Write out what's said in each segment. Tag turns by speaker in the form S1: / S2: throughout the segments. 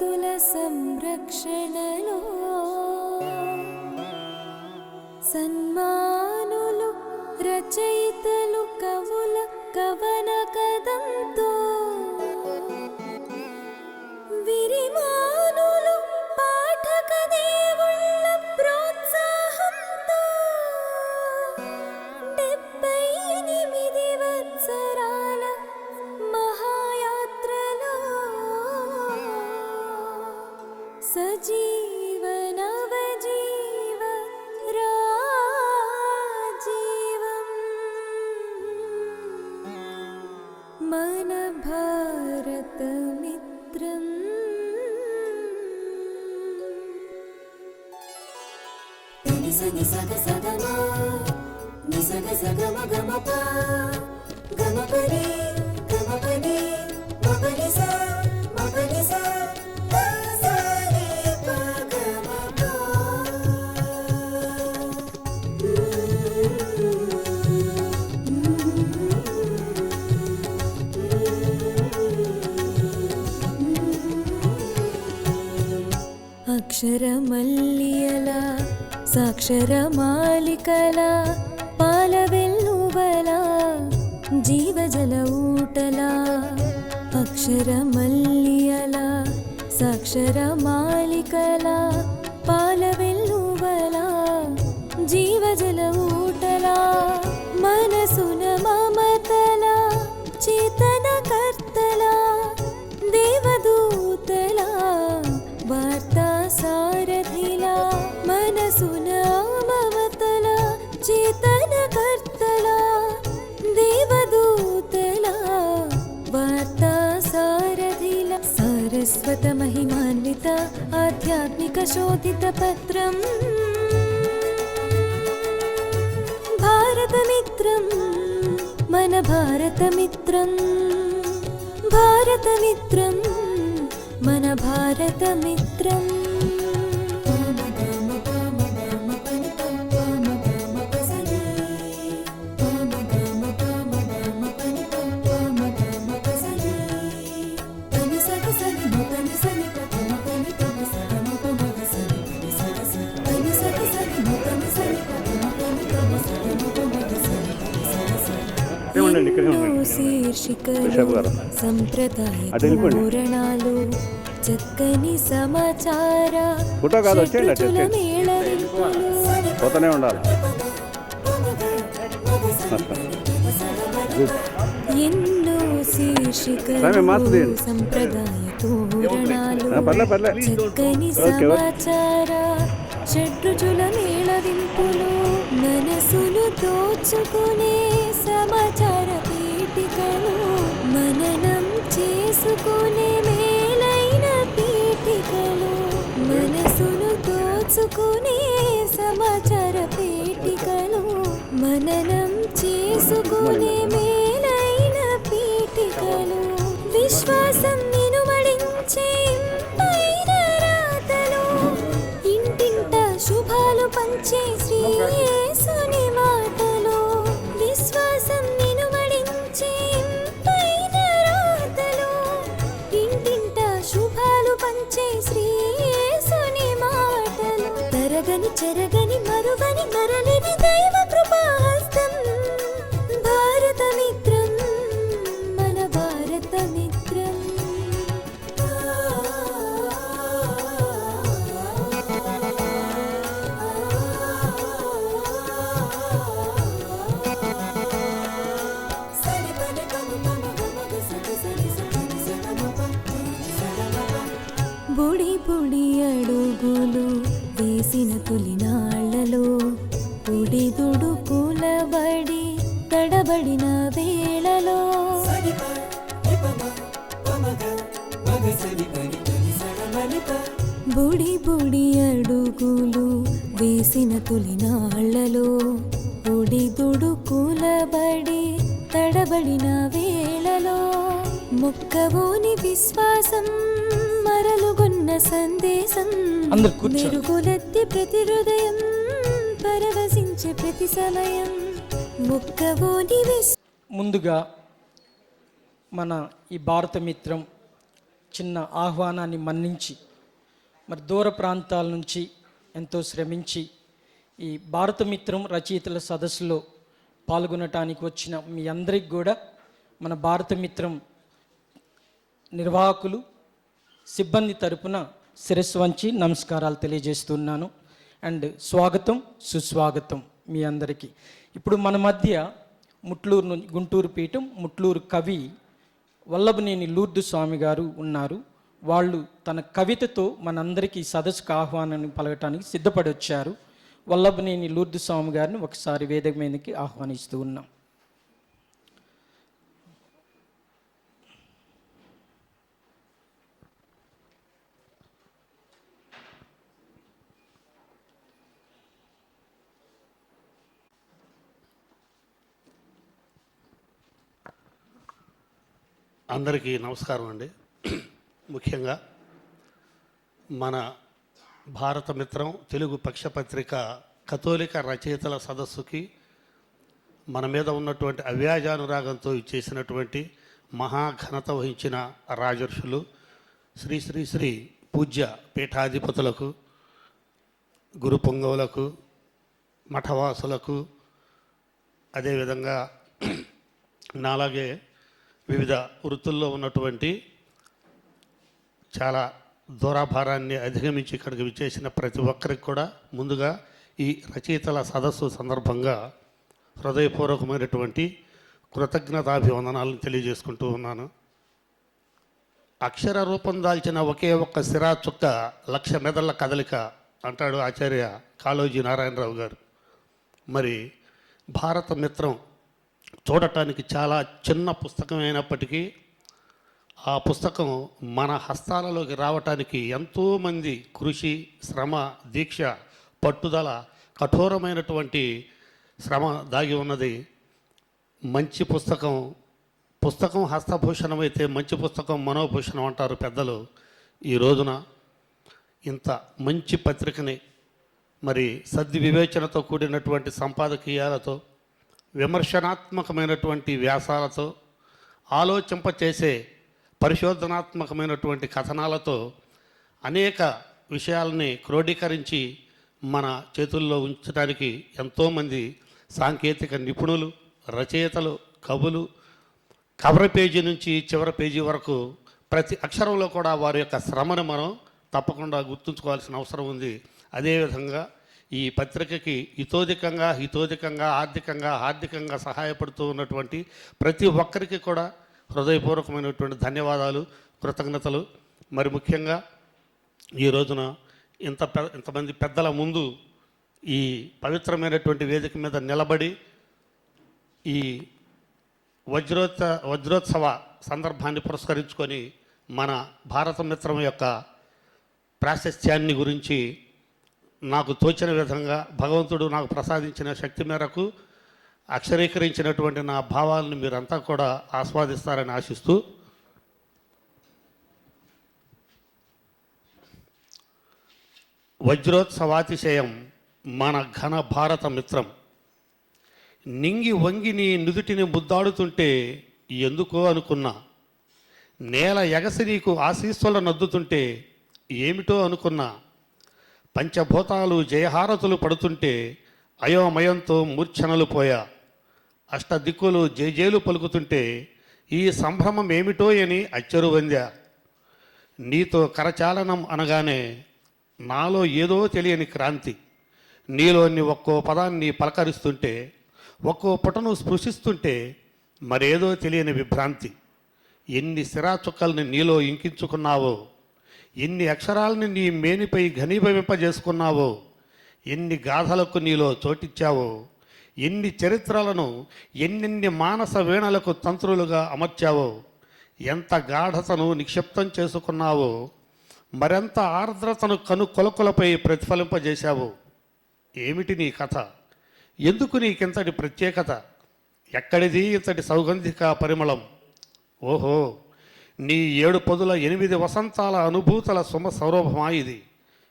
S1: రైతుల సంరక్షణలో సన్మానులు రచయితలు కవుల కవన కదంతో విరిమానులు పాఠక దేవుళ్ళ ప్రోత్సాహంతో 78 వత్సరాల మహాయాత్రలో సజీవ నవజీవ రాజీవం మన భారత మిత్రం. నిసని సగ సగమా నిసగ సగమ గమప గమపని గమపని మగనిస మగనిస అక్షరమల్లియల సాక్షరమాలికల పాలవెల్లువల జీవజల ఊటల అక్షరమల్లియల సాక్షరమాలికల పాలవెల్లువల జీవజల ఊటల మనసున మమతల చేతన కర్తల దేవదూతల వార్తా సారథిలా మనసున మమతల చేతన కర్తల దేవదూతల వార్తా సారథిల సారస్వత మహిమాన్విత ఆధ్యాత్మిక శోధిత పత్రం భారతమిత్రం మన భారతమిత్రం భారతమిత్రం మన భారతమిత్రం. శీర్షికలు సంప్రదాయ పూరణాలు చక్కని సమాచార శత్రుల మేళవింపులు ఎన్నో శీర్షికలు సంప్రదాయ పూరణాలు చక్కని సమాచార షడ్రుచుల మేళవింపులు మనసును దోచుకునే సమాచార పీఠికలు మననం చేసుకునే మేలైన పీఠికలు మనసును దోచుకునే సమాచార పీఠికలు మననం చేసుకునే మేలైన పీఠికలు విశ్వాసం నినుమడించే ఇంపైన రాతలు ఇంటింట శుభాలు పంచే శ్రీ యేసుని మాటలు విశ్వాసం నినుమడించే ఇంపైన రాతలు ఇంటింట శుభాలు పంచే శ్రీ యేసుని మాటలు తరగని చెరగని మరువని మరలిని దైవ కృపాహస్తం భారతమిత్రం మన భారతమిత్రం. బుడి బుడి అడుగులు వేసిన తొలినాళ్లలో ఉడిదుడు కూలబడి తడబడిన వేళలో బుడి బుడి అడుగులు వేసిన తొలినాళ్లలో ఉడిదుడు కూలబడి తడబడిన వేళలో మొక్కవోని విశ్వాసం మరలుగొన్న సందేశం మెరుగులెత్తి ప్రతి హృదయం పరవశించే ప్రతి సమయం మొక్కవోని
S2: ముందుగా మన ఈ భారత మిత్రం చిన్న ఆహ్వానాన్ని మన్నించి మరి దూర ప్రాంతాల నుంచి ఎంతో శ్రమించి ఈ భారతమిత్రం రచయితల సదస్సులో పాల్గొనటానికి వచ్చిన మీ అందరికి కూడా మన భారతమిత్రం నిర్వాహకులు సిబ్బంది తరపున శిరస్సు వంచి నమస్కారాలు తెలియజేస్తున్నాను. అండ్ స్వాగతం సుస్వాగతం మీ అందరికీ. ఇప్పుడు మన మధ్య ముట్లూరు గుంటూరు పీఠం ముట్లూరు కవి వల్లభనేని లూర్దు స్వామి గారు ఉన్నారు. వాళ్ళు తన కవితతో మనందరికీ సదస్సుకు ఆహ్వానాన్ని పలకటానికి సిద్ధపడి వచ్చారు. వల్లభనేని లూర్దు స్వామి గారిని ఒకసారి వేదిక మీదకి ఆహ్వానిస్తూ ఉన్నాం.
S3: అందరికీ నమస్కారం అండి. ముఖ్యంగా మన భారతమిత్రం తెలుగు పక్షపత్రిక కథోలిక రచయితల సదస్సుకి మన మీద ఉన్నటువంటి అవ్యాజానురాగంతో ఇచ్చేసినటువంటి మహాఘనత వహించిన రాజర్షులు శ్రీ శ్రీ శ్రీ పూజ్య పీఠాధిపతులకు, గురు పొంగవులకు, మఠవాసులకు, అదేవిధంగా నాలాగే వివిధ వృత్తుల్లో ఉన్నటువంటి చాలా దూరాభారాన్ని అధిగమించి ఇక్కడికి విచ్చేసిన ప్రతి ఒక్కరికి కూడా ముందుగా ఈ రచయితల సదస్సు సందర్భంగా హృదయపూర్వకమైనటువంటి కృతజ్ఞతాభివందనాలను తెలియజేసుకుంటూ ఉన్నాను. అక్షర రూపం దాల్చిన ఒకే ఒక్క సిరా చుక్క 1,00,000 మెదళ్ల కదలిక అంటాడు ఆచార్య కాళోజీ నారాయణరావు గారు. మరి భారతమిత్రం చూడటానికి చాలా చిన్న పుస్తకం అయినప్పటికీ ఆ పుస్తకం మన హస్తాలలోకి రావటానికి ఎంతోమంది కృషి, శ్రమ, దీక్ష, పట్టుదల, కఠోరమైనటువంటి శ్రమ దాగి ఉన్నది. మంచి పుస్తకం హస్తభూషణం అయితే మంచి పుస్తకం మనోభూషణం అంటారు పెద్దలు. ఈ రోజున ఇంత మంచి పత్రికని మరి సద్వివేచనతో కూడినటువంటి సంపాదకీయాలతో, విమర్శనాత్మకమైనటువంటి వ్యాసాలతో, ఆలోచింపచేసే పరిశోధనాత్మకమైనటువంటి కథనాలతో అనేక విషయాలని క్రోడీకరించి మన చేతుల్లో ఉంచడానికి ఎంతోమంది సాంకేతిక నిపుణులు, రచయితలు, కవులు కవర్ పేజీ నుంచి చివరి పేజీ వరకు ప్రతి అక్షరంలో కూడా వారి యొక్క శ్రమను మనం తప్పకుండా గుర్తుంచుకోవాల్సిన అవసరం ఉంది. అదేవిధంగా ఈ పత్రికకి హితోధికంగా ఆర్థికంగా సహాయపడుతూ ఉన్నటువంటి ప్రతి ఒక్కరికి కూడా హృదయపూర్వకమైనటువంటి ధన్యవాదాలు, కృతజ్ఞతలు. మరి ముఖ్యంగా ఈ రోజున ఇంతమంది పెద్దల ముందు ఈ పవిత్రమైనటువంటి వేదిక మీద నిలబడి ఈ వజ్రోత్సవ సందర్భాన్ని పురస్కరించుకొని మన భారతమిత్రం యొక్క ప్రాశస్త్యాన్ని గురించి నాకు తోచిన విధంగా భగవంతుడు నాకు ప్రసాదించిన శక్తి మేరకు అక్షరీకరించినటువంటి నా భావాలను మీరంతా కూడా ఆస్వాదిస్తారని ఆశిస్తూ, వజ్రోత్సవాతిశయం మన ఘన భారత మిత్రం, నింగి వంగి నీ నుదుటిని ముద్దాడుతుంటే ఎందుకో అనుకున్నా, నేల ఎగసి నీకు ఆశీస్సుల నద్దుతుంటే ఏమిటో అనుకున్నా, పంచభూతాలు జయహారతులు పడుతుంటే అయోమయంతో మూర్ఛనలు పోయా, అష్టదిక్కులు జేజేలు పలుకుతుంటే ఈ సంభ్రమం ఏమిటో అని అచ్చరువందా, నీతో కరచాలనం అనగానే నాలో ఏదో తెలియని క్రాంతి, నీలోని ఒక్కో పదాన్ని పలకరిస్తుంటే, ఒక్కో పుటను స్పృశిస్తుంటే మరేదో తెలియని విభ్రాంతి, ఎన్ని సిరా చుక్కల్ని నీలో ఇంకించుకున్నావో, ఎన్ని అక్షరాలని నీ మేనిపై ఘనీభవింపజేసుకున్నావో, ఎన్ని గాథలకు నీలో చోటిచ్చావో, ఎన్ని చరిత్రలను ఎన్నెన్ని మానస వీణలకు తంత్రులుగా అమర్చావో, ఎంత గాఢతను నిక్షిప్తం చేసుకున్నావో, మరెంత ఆర్ద్రతను కొలకులపై ప్రతిఫలింపజేశావో. ఏమిటి నీ కథ? ఎందుకు నీకింతటి ప్రత్యేకత? ఎక్కడిది ఇంతటి సౌగంధిక పరిమళం? ఓహో, నీ 7 పొదుల 8 వసంతాల అనుభూతుల సౌరభమా ఇది.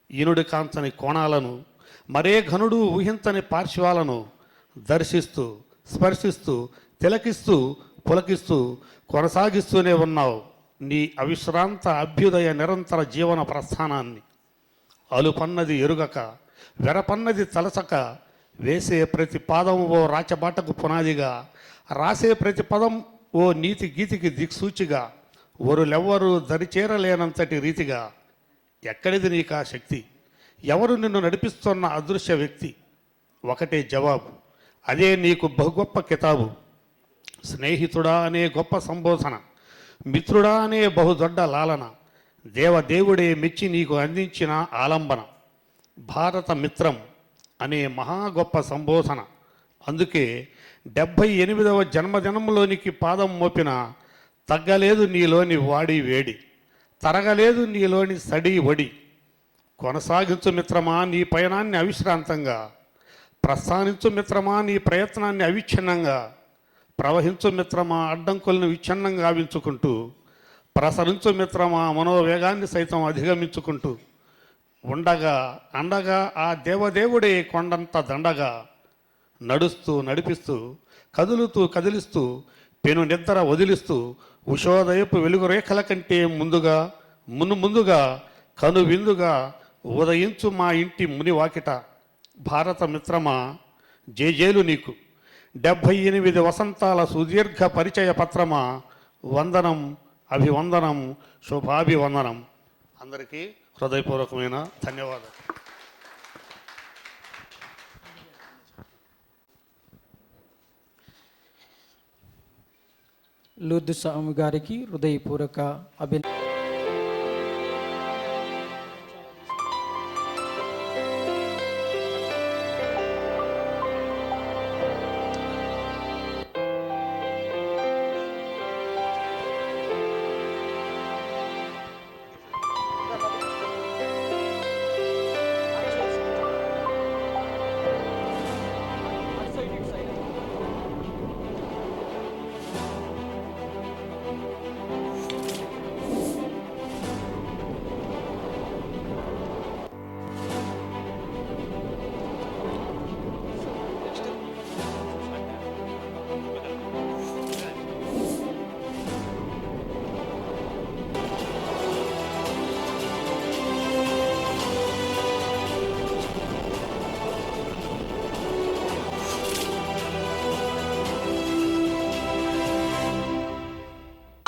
S3: ఈనుడి కాంచని కోణాలను, మరే ఘనుడు ఊహించని పార్శ్వాలను దర్శిస్తూ, స్పర్శిస్తూ, తిలకిస్తూ, పులకిస్తూ కొనసాగిస్తూనే ఉన్నావు. నీ అవిశ్రాంత అభ్యుదయ నిరంతర జీవన ప్రస్థానాన్ని. అలుపన్నది ఎరుగక వెరపన్నది తలసక వేసే ప్రతి పాదం ఓ రాచబాటకు పునాదిగా, రాసే ప్రతి పదం ఓ నీతి గీతికి దిక్సూచిగా, ఒరులెవ్వరూ దరిచేరలేనంతటి రీతిగా. ఎక్కడిది నీకా శక్తి? ఎవరు నిన్ను నడిపిస్తున్న అదృశ్య వ్యక్తి? ఒకటే జవాబు, అదే నీకు బహుగొప్ప కితాబు. స్నేహితుడా అనే గొప్ప సంబోధన, మిత్రుడా అనే బహుదొడ్డ లాలన, దేవదేవుడే మెచ్చి నీకు అందించిన ఆలంబన. భారత మిత్రం అనే మహా గొప్ప సంబోధన. అందుకే 78వ జన్మదినంలోనికి పాదం మోపిన తగ్గలేదు నీలోని వాడి వేడి, తరగలేదు నీలోని సడి వడి. కొనసాగించు మిత్రమా నీ పయనాన్ని అవిశ్రాంతంగా, ప్రస్థానించు మిత్రమా నీ ప్రయత్నాన్ని అవిచ్ఛిన్నంగా, ప్రవహించు మిత్రమా అడ్డంకులను విచ్ఛిన్నంగా గావించుకుంటూ, ప్రసరించు మిత్రమా మనోవేగాన్ని సైతం అధిగమించుకుంటూ. ఉండగా అండగా ఆ దేవదేవుడే కొండంత దండగా, నడుస్తూ నడిపిస్తూ కదులుతూ కదిలిస్తూ పెను నిద్ర వదిలిస్తూ, ఉషోదయపు వెలుగు రేఖల కంటే ముందుగా ముందుగా కనువిందుగా ఉదయించు మా ఇంటి మునివాకిట. భారత మిత్రమా జేజేలు నీకు, 78 వసంతాల సుదీర్ఘ పరిచయ పత్రమా, వందనం అభివందనం శుభాభివందనం. అందరికీ హృదయపూర్వకమైన ధన్యవాదాలు.
S2: లూర్దు స్వామి గారికి హృదయపూర్వక అభినందన.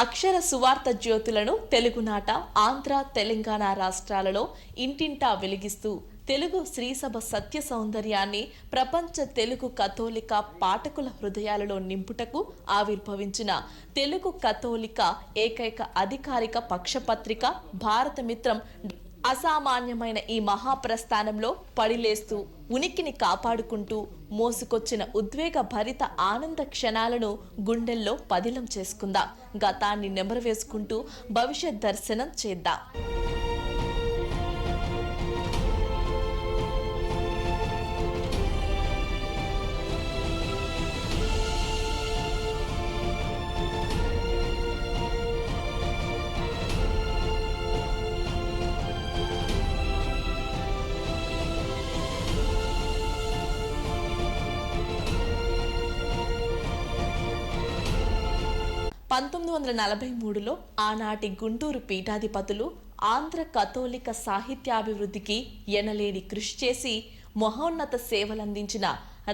S4: అక్షర సువార్త జ్యోతులను తెలుగునాట ఆంధ్ర తెలంగాణ రాష్ట్రాలలో ఇంటింటా వెలిగిస్తూ తెలుగు శ్రీసభ సత్య సౌందర్యాన్ని ప్రపంచ తెలుగు కథోలిక పాఠకుల హృదయాలలో నింపుటకు ఆవిర్భవించిన తెలుగు కథోలిక ఏకైక అధికారిక పక్షపత్రిక భారత మిత్రం అసామాన్యమైన ఈ మహాప్రస్థానంలో పడిలేస్తూ ఉనికిని కాపాడుకుంటూ మోసుకొచ్చిన ఉద్వేగ భరిత ఆనంద క్షణాలను గుండెల్లో పదిలం చేసుకుందాం. గతాన్ని నెమరవేసుకుంటూ భవిష్యత్ దర్శనం చేద్దాం. లో ఆనాటి గుంటూరు పీఠాధిపతులు ఆంధ్ర కథోలిక సాహిత్యాభివృద్ధికి ఎనలేని కృషి చేసి మహోన్నత సేవలందించిన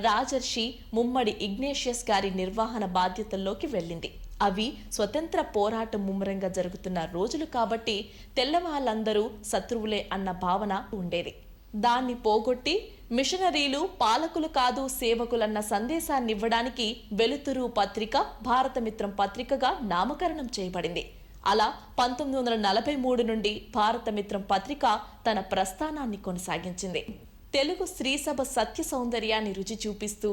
S4: రాజర్షి ముమ్మడి ఇగ్నేషియస్ గారి నిర్వహణ బాధ్యతల్లోకి వెళ్ళింది. అవి స్వతంత్ర పోరాటం ముమ్మరంగా జరుగుతున్న రోజులు కాబట్టి తెల్లవాళ్ళందరూ శత్రువులే అన్న భావన ఉండేది. దాన్ని పోగొట్టి మిషనరీలు పాలకులు కాదు సేవకులన్న సందేశాన్ని ఇవ్వడానికి వెలుతురు పత్రిక భారతమిత్రం పత్రికగా నామకరణం చేయబడింది. అలా 1943 నుండి భారతమిత్రం పత్రిక తన ప్రస్థానాన్ని కొనసాగించింది. తెలుగు స్త్రీసభ సత్య సౌందర్యాన్ని రుచి చూపిస్తూ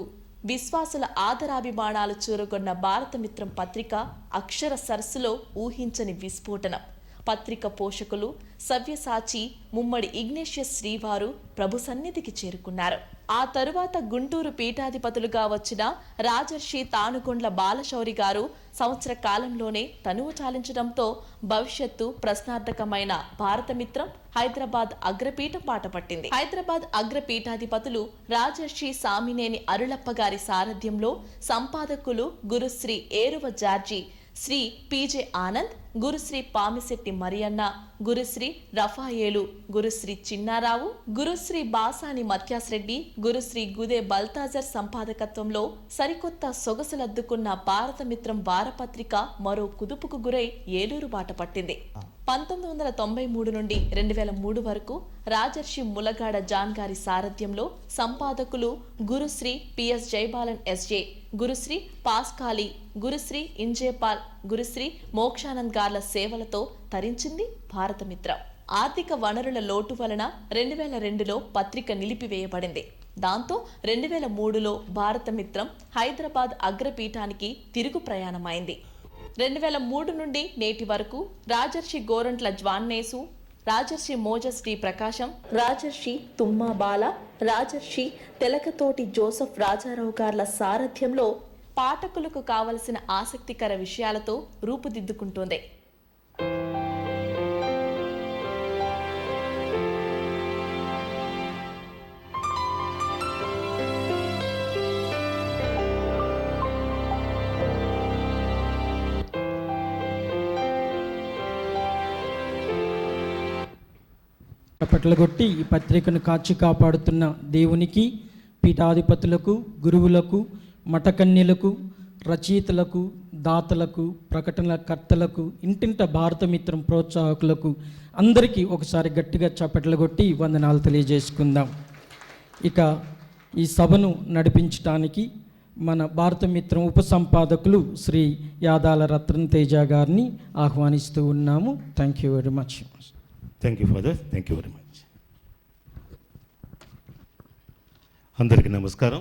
S4: విశ్వాసుల ఆదరాభిమానాలు చూరగొన్న భారతమిత్రం పత్రిక అక్షర సరస్సులో ఊహించని విస్ఫోటనం. పత్రిక పోషకులు సవ్యసాచి ముమ్మడి ఇగ్నేషియస్ శ్రీవారు ప్రభు సన్నిధికి చేరుకున్నారు. ఆ తరువాత గుంటూరు పీఠాధిపతులుగా వచ్చిన రాజర్షి తానుకొండ్ల బాలశౌరి గారు సంవత్సర కాలంలోనే తనువు చాలించడంతో భవిష్యత్తు ప్రశ్నార్థకమైన భారతమిత్రం హైదరాబాద్ అగ్రపీఠం బాట పట్టింది. హైదరాబాద్ అగ్రపీఠాధిపతులు రాజర్షి సామినేని అరుళప్ప గారి సారథ్యంలో సంపాదకులు గురుశ్రీ ఏరువ జార్జి, శ్రీ పిజే ఆనంద్, గురుశ్రీ పామిశెట్టి మరియన్న, గురుశ్రీ రఫాయేలు, గురుశ్రీ చిన్నారావు, గురుశ్రీ బాసాని మత్యాస్రెడ్డి, గురుశ్రీ గుదే బల్తాజర్ సంపాదకత్వంలో సరికొత్త సొగసులద్దుకున్న భారతమిత్రం వారపత్రిక మరో కుదుపుకు గురై ఏలూరు బాట పట్టింది. 1993 నుండి 2003 వరకు రాజర్షి ములగాడ జాన్ గారి సారథ్యంలో సంపాదకులు గురుశ్రీ పిఎస్ జయబాలన్ ఎస్జే, గురుశ్రీ పాస్కాలి, గురుశ్రీ ఇంజేపాల్, గురుశ్రీ మోక్షానంద్ గార్ల సేవలతో తరించింది భారతమిత్రం. ఆర్థిక వనరుల లోటు వలన 2002లో పత్రిక నిలిపివేయబడింది. దాంతో 2003లో భారతమిత్రం హైదరాబాద్ అగ్రపీఠానికి తిరుగు ప్రయాణమైంది. 2003 నుండి నేటి వరకు రాజర్షి గోరంట్ల జ్వాన్నేసు, రాజర్షి మోజస్ డి ప్రకాశం, రాజర్షి తుమ్మా బాల, రాజర్షి తెలకతోటి జోసెఫ్ రాజారావు గార్ల సారథ్యంలో పాఠకులకు కావలసిన ఆసక్తికర విషయాలతో రూపుదిద్దుకుంటోంది.
S2: పట్లగొట్టి ఈ పత్రికను కాచి కాపాడుతున్న దేవునికి, పీఠాధిపతులకు, గురువులకు, మఠకన్యలకు, రచయితలకు, దాతలకు, ప్రకటనకర్తలకు, ఇంటింట భారతమిత్రం ప్రోత్సాహకులకు అందరికీ ఒకసారి గట్టిగా చప్పట్లగొట్టి వందనాలు తెలియజేసుకుందాం. ఇక ఈ సభను నడిపించడానికి మన భారతమిత్రం ఉపసంపాదకులు శ్రీ యాదాల రత్న తేజ గారిని ఆహ్వానిస్తూ ఉన్నాము. Thank you very much.
S5: Thank you father, thank you very much. అందరికీ నమస్కారం.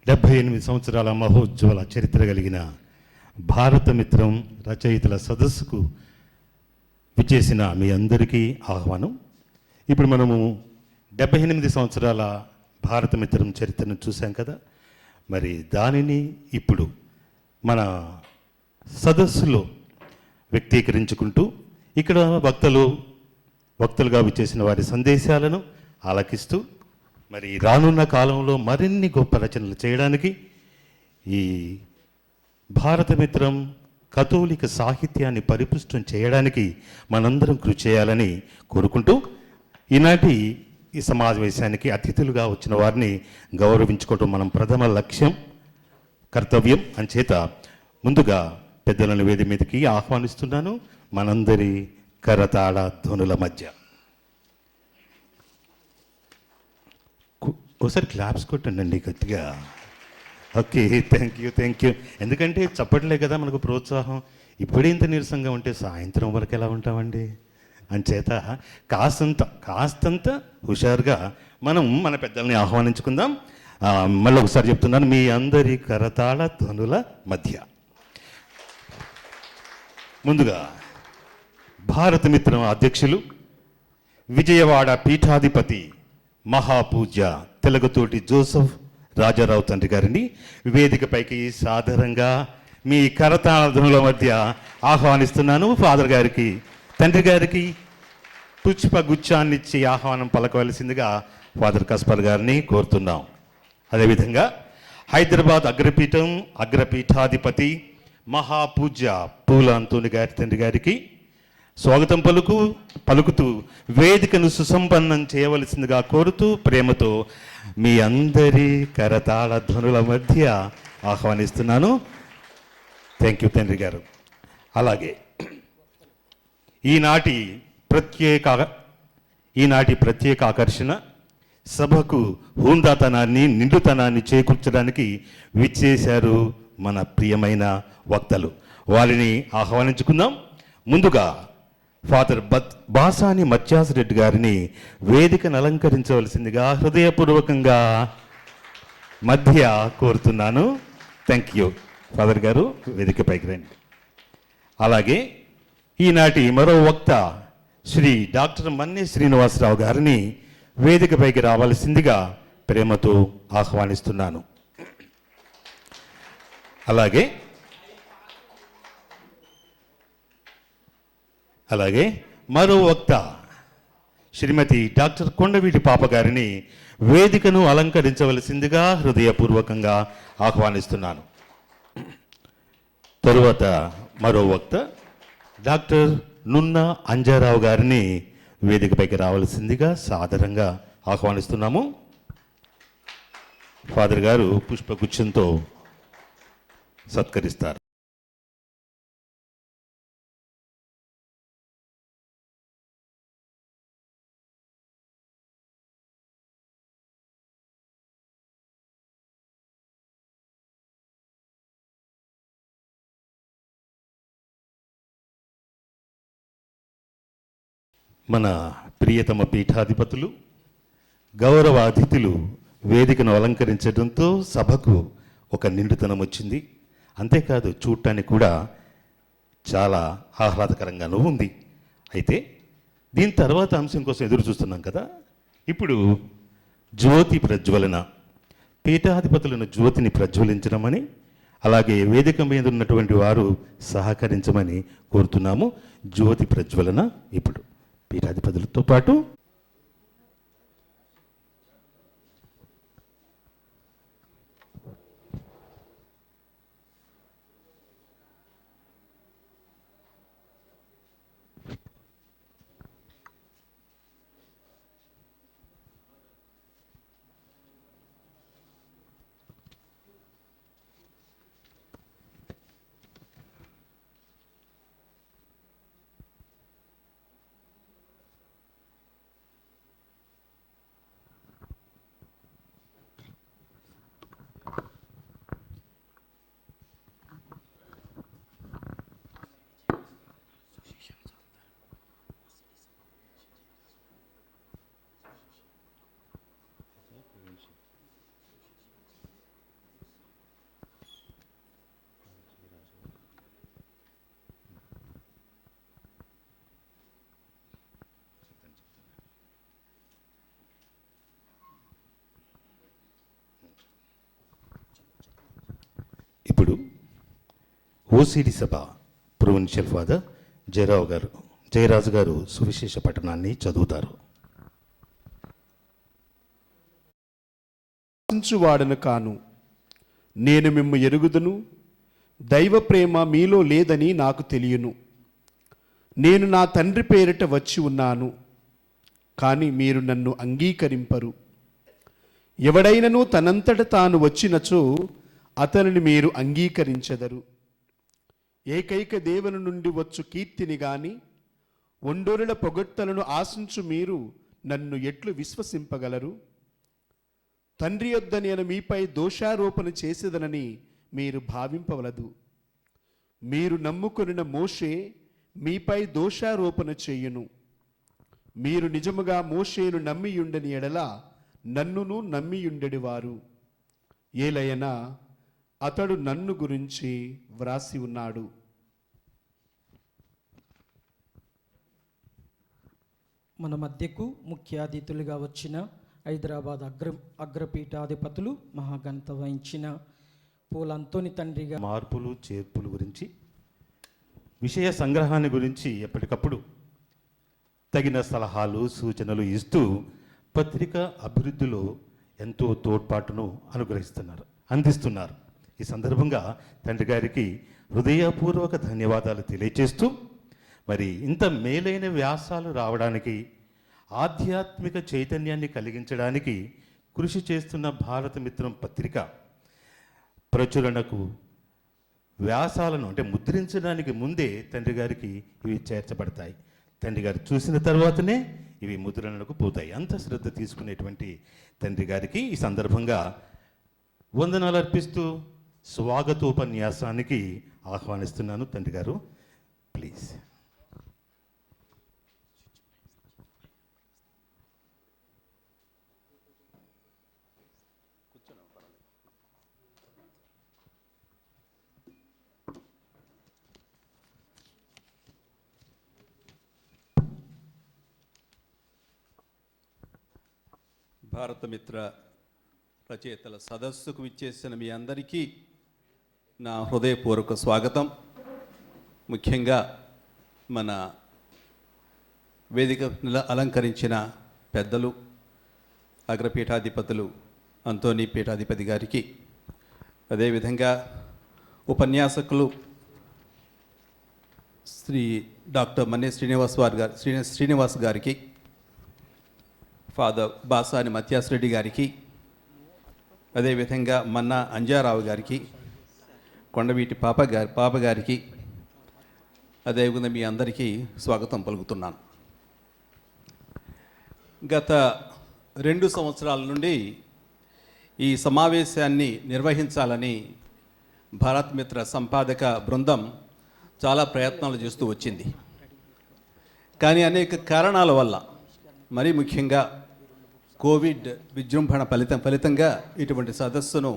S5: 78 సంవత్సరాల మహోజ్వల చరిత్ర కలిగిన భారతమిత్రం రచయితల సదస్సుకు విచ్చేసిన మీ అందరికీ ఆహ్వానం. ఇప్పుడు మనము 78 సంవత్సరాల భారతమిత్రం చరిత్రను చూసాం కదా, మరి దానిని ఇప్పుడు మన సదస్సులో వ్యక్తీకరించుకుంటూ ఇక్కడ వక్తలుగా విచ్చేసిన వారి సందేశాలను ఆలకిస్తూ మరి రానున్న కాలంలో మరిన్ని గొప్ప రచనలు చేయడానికి ఈ భారతమిత్రం కథోలిక సాహిత్యాన్ని పరిపుష్టం చేయడానికి మనందరం కృషి చేయాలని కోరుకుంటూ ఈనాటి ఈ సమావేశానికి అతిథులుగా వచ్చిన వారిని గౌరవించుకోవటం మనం ప్రథమ లక్ష్యం, కర్తవ్యం. అంచేత ముందుగా పెద్దలను వేది మీదకి ఆహ్వానిస్తున్నాను. మనందరి కరతాళ ధ్వనుల మధ్య ఒకసారి క్లాప్స్ కొట్టండి గట్టిగా. Okay, thank you. ఎందుకంటే చప్పట్లే కదా మనకు ప్రోత్సాహం. ఇప్పుడే ఇంత నీరసంగా ఉంటే సాయంత్రం వరకు ఎలా ఉంటామండి? అంచేత కాస్తంత హుషారుగా మనం మన పెద్దల్ని ఆహ్వానించుకుందాం. మళ్ళీ ఒకసారి చెప్తున్నాను, మీ అందరి కరతాళ ధ్వనుల మధ్య ముందుగా భారతమిత్రం అధ్యక్షులు, విజయవాడ పీఠాధిపతి, మహాపూజ్య తెలగతోటి జోసెఫ్ రాజారావు తండ్రి గారిని వేదికపైకి సాదరంగా మీ కరతాళ ధ్వనుల మధ్య ఆహ్వానిస్తున్నాను. ఫాదర్ గారికి, తండ్రి గారికి పుష్పగుచ్చాన్నిచ్చి ఆహ్వానం పలకవలసిందిగా ఫాదర్ కస్పర్ గారిని కోరుతున్నాం. అదేవిధంగా హైదరాబాద్ అగ్రపీఠాధిపతి మహాపూజ్య పూల అంతోని గారి తండ్రి గారికి స్వాగతం పలుకుతూ వేదికను సుసంపన్నం చేయవలసిందిగా కోరుతూ ప్రేమతో మీ అందరి కరతాళ ధ్వనుల మధ్య ఆహ్వానిస్తున్నాను. థ్యాంక్ యూ తండ్రి గారు. అలాగే ఈనాటి ప్రత్యేక ఆకర్షణ, సభకు హుందాతనాన్ని, నిండుతనాన్ని చేకూర్చడానికి విచ్చేశారు మన ప్రియమైన వక్తలు. వారిని ఆహ్వానించుకుందాం. ముందుగా ఫాదర్ బాసాని మత్యాస్రెడ్డి గారిని వేదికను అలంకరించవలసిందిగా హృదయపూర్వకంగా మధ్య కోరుతున్నాను. Thank you. ఫాదర్ గారు వేదికపైకి రండి. అలాగే ఈనాటి మరో వక్త శ్రీ డాక్టర్ మన్నే శ్రీనివాసరావు గారిని వేదికపైకి రావాల్సిందిగా ప్రేమతో ఆహ్వానిస్తున్నాను. అలాగే మరో వక్త శ్రీమతి డాక్టర్ కొండవీటి పాప గారిని వేదికను అలంకరించవలసిందిగా హృదయపూర్వకంగా ఆహ్వానిస్తున్నాను. తరువాత మరో వక్త డాక్టర్ నున్న అంజారావు గారిని వేదికపైకి రావాల్సిందిగా సాదరంగా ఆహ్వానిస్తున్నాము. ఫాదర్ గారు పుష్పగుచ్చంతో సత్కరిస్తారు. మన ప్రియతమ పీఠాధిపతులు, గౌరవ అతిథులు వేదికను అలంకరించడంతో సభకు ఒక నిండుతనం వచ్చింది. అంతేకాదు చూడటానికి కూడా చాలా ఆహ్లాదకరంగానూ ఉంది. అయితే దీని తర్వాత అంశం కోసం ఎదురు చూస్తున్నాం కదా. ఇప్పుడు జ్యోతి ప్రజ్వలన, పీఠాధిపతులను జ్యోతిని ప్రజ్వలించడమని, అలాగే వేదిక మీద ఉన్నటువంటి వారు సహకరించమని కోరుతున్నాము. జ్యోతి ప్రజ్వలన ఇప్పుడు పీఠాధిపతులతో పాటు ఇప్పుడు ఓసిడి సభ ప్రొవిన్షియల్ ఫాదర్ జయరాజు గారు సువిశేష పఠనాన్ని చదువుతారు.
S6: వాడను కాను, నేను మిమ్ము ఎరుగుదును, దైవ ప్రేమ మీలో లేదని నాకు తెలియను. నేను నా తండ్రి పేరిట వచ్చి ఉన్నాను, కానీ మీరు నన్ను అంగీకరింపరు. ఎవడైనను తనంతట తాను వచ్చినచో అతనిని మీరు అంగీకరించెదరు. ఏకైక దేవుని నుండి వచ్చు కీర్తిని గాని ఒండొరుల పొగడ్తలను ఆశించు మీరు నన్ను ఎట్లు విశ్వసింపగలరు? తండ్రి యొద్ద నేను మీపై దోషారోపణ చేసేదనని మీరు భావింపవలదు. మీరు నమ్ముకొనిన మోషే మీపై దోషారోపణ చేయును. మీరు నిజముగా మోషేను నమ్మియుండని ఎడల నన్నును నమ్మియుండెడివారు. ఏలయనా అతడు నన్ను గురించి వ్రాసి ఉన్నాడు.
S2: మన మధ్యకు ముఖ్య అతిథులుగా వచ్చిన హైదరాబాద్ అగ్రపీఠాధిపతులు మహాఘనత వహించిన పూల అంతోని తండ్రిగా
S5: మార్పులు చేర్పులు గురించి, విషయ సంగ్రహాన్ని గురించి ఎప్పటికప్పుడు తగిన సలహాలు సూచనలు ఇస్తూ పత్రిక అభివృద్ధిలో ఎంతో తోడ్పాటును అందిస్తున్నారు. ఈ సందర్భంగా తండ్రి గారికి హృదయపూర్వక ధన్యవాదాలు తెలియచేస్తూ, మరి ఇంత మేలైన వ్యాసాలు రావడానికి, ఆధ్యాత్మిక చైతన్యాన్ని కలిగించడానికి కృషి చేస్తున్న భారత మిత్రం పత్రిక ప్రచురణకు వ్యాసాలను అంటే ముద్రించడానికి ముందే తండ్రి గారికి ఇవి చేర్చబడతాయి. తండ్రి గారు చూసిన తర్వాతనే ఇవి ముద్రణకు పోతాయి. అంత శ్రద్ధ తీసుకునేటువంటి తండ్రి గారికి ఈ సందర్భంగా వందనాలు అర్పిస్తూ స్వాగతోపన్యాసానికి ఆహ్వానిస్తున్నాను. తండ్రి గారు ప్లీజ్.
S7: భారతమిత్ర రచయితల సదస్సుకు విచ్చేసిన మీ అందరికీ నా హృదయపూర్వక స్వాగతం. ముఖ్యంగా మన వేదిక అలంకరించిన పెద్దలు, అగ్రపీఠాధిపతులు అంతోని పీఠాధిపతి గారికి, అదేవిధంగా ఉపన్యాసకులు శ్రీ డాక్టర్ మన్నే శ్రీనివాస్ గారికి, ఫాదర్ బాసాని మత్యాస్ రెడ్డి గారికి, అదేవిధంగా మన్నా అంజారావు గారికి, కొండవీటి పాప గారికి, అదేవిధంగా మీ అందరికీ స్వాగతం పలుకుతున్నాను. గత 2 సంవత్సరాల నుండి ఈ సమావేశాన్ని నిర్వహించాలని భారత్ మిత్ర సంపాదక బృందం చాలా ప్రయత్నాలు చేస్తూ వచ్చింది. కానీ అనేక కారణాల వల్ల, మరీ ముఖ్యంగా కోవిడ్ విజృంభణ ఫలితంగా ఇటువంటి సదస్సును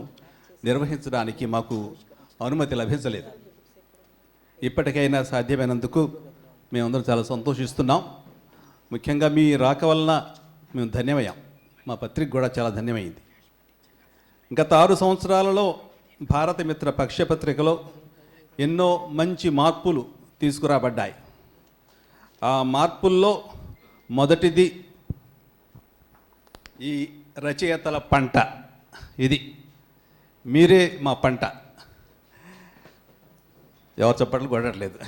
S7: నిర్వహించడానికి మాకు అనుమతి లభించలేదు. ఇప్పటికైనా సాధ్యమైనందుకు మేమందరం చాలా సంతోషిస్తున్నాం. ముఖ్యంగా మీ రాక వలన మేము ధన్యమయ్యాం. మా పత్రిక కూడా చాలా ధన్యమైంది. గత 6 సంవత్సరాలలో భారత మిత్ర పక్షపత్రికలో ఎన్నో మంచి మార్పులు తీసుకురాబడ్డాయి. ఆ మార్పుల్లో మొదటిది ఈ రచయితల పంట. ఇది మీరే మా పంట. ఎవరు చప్పట్లు కొట్టట్లేదు.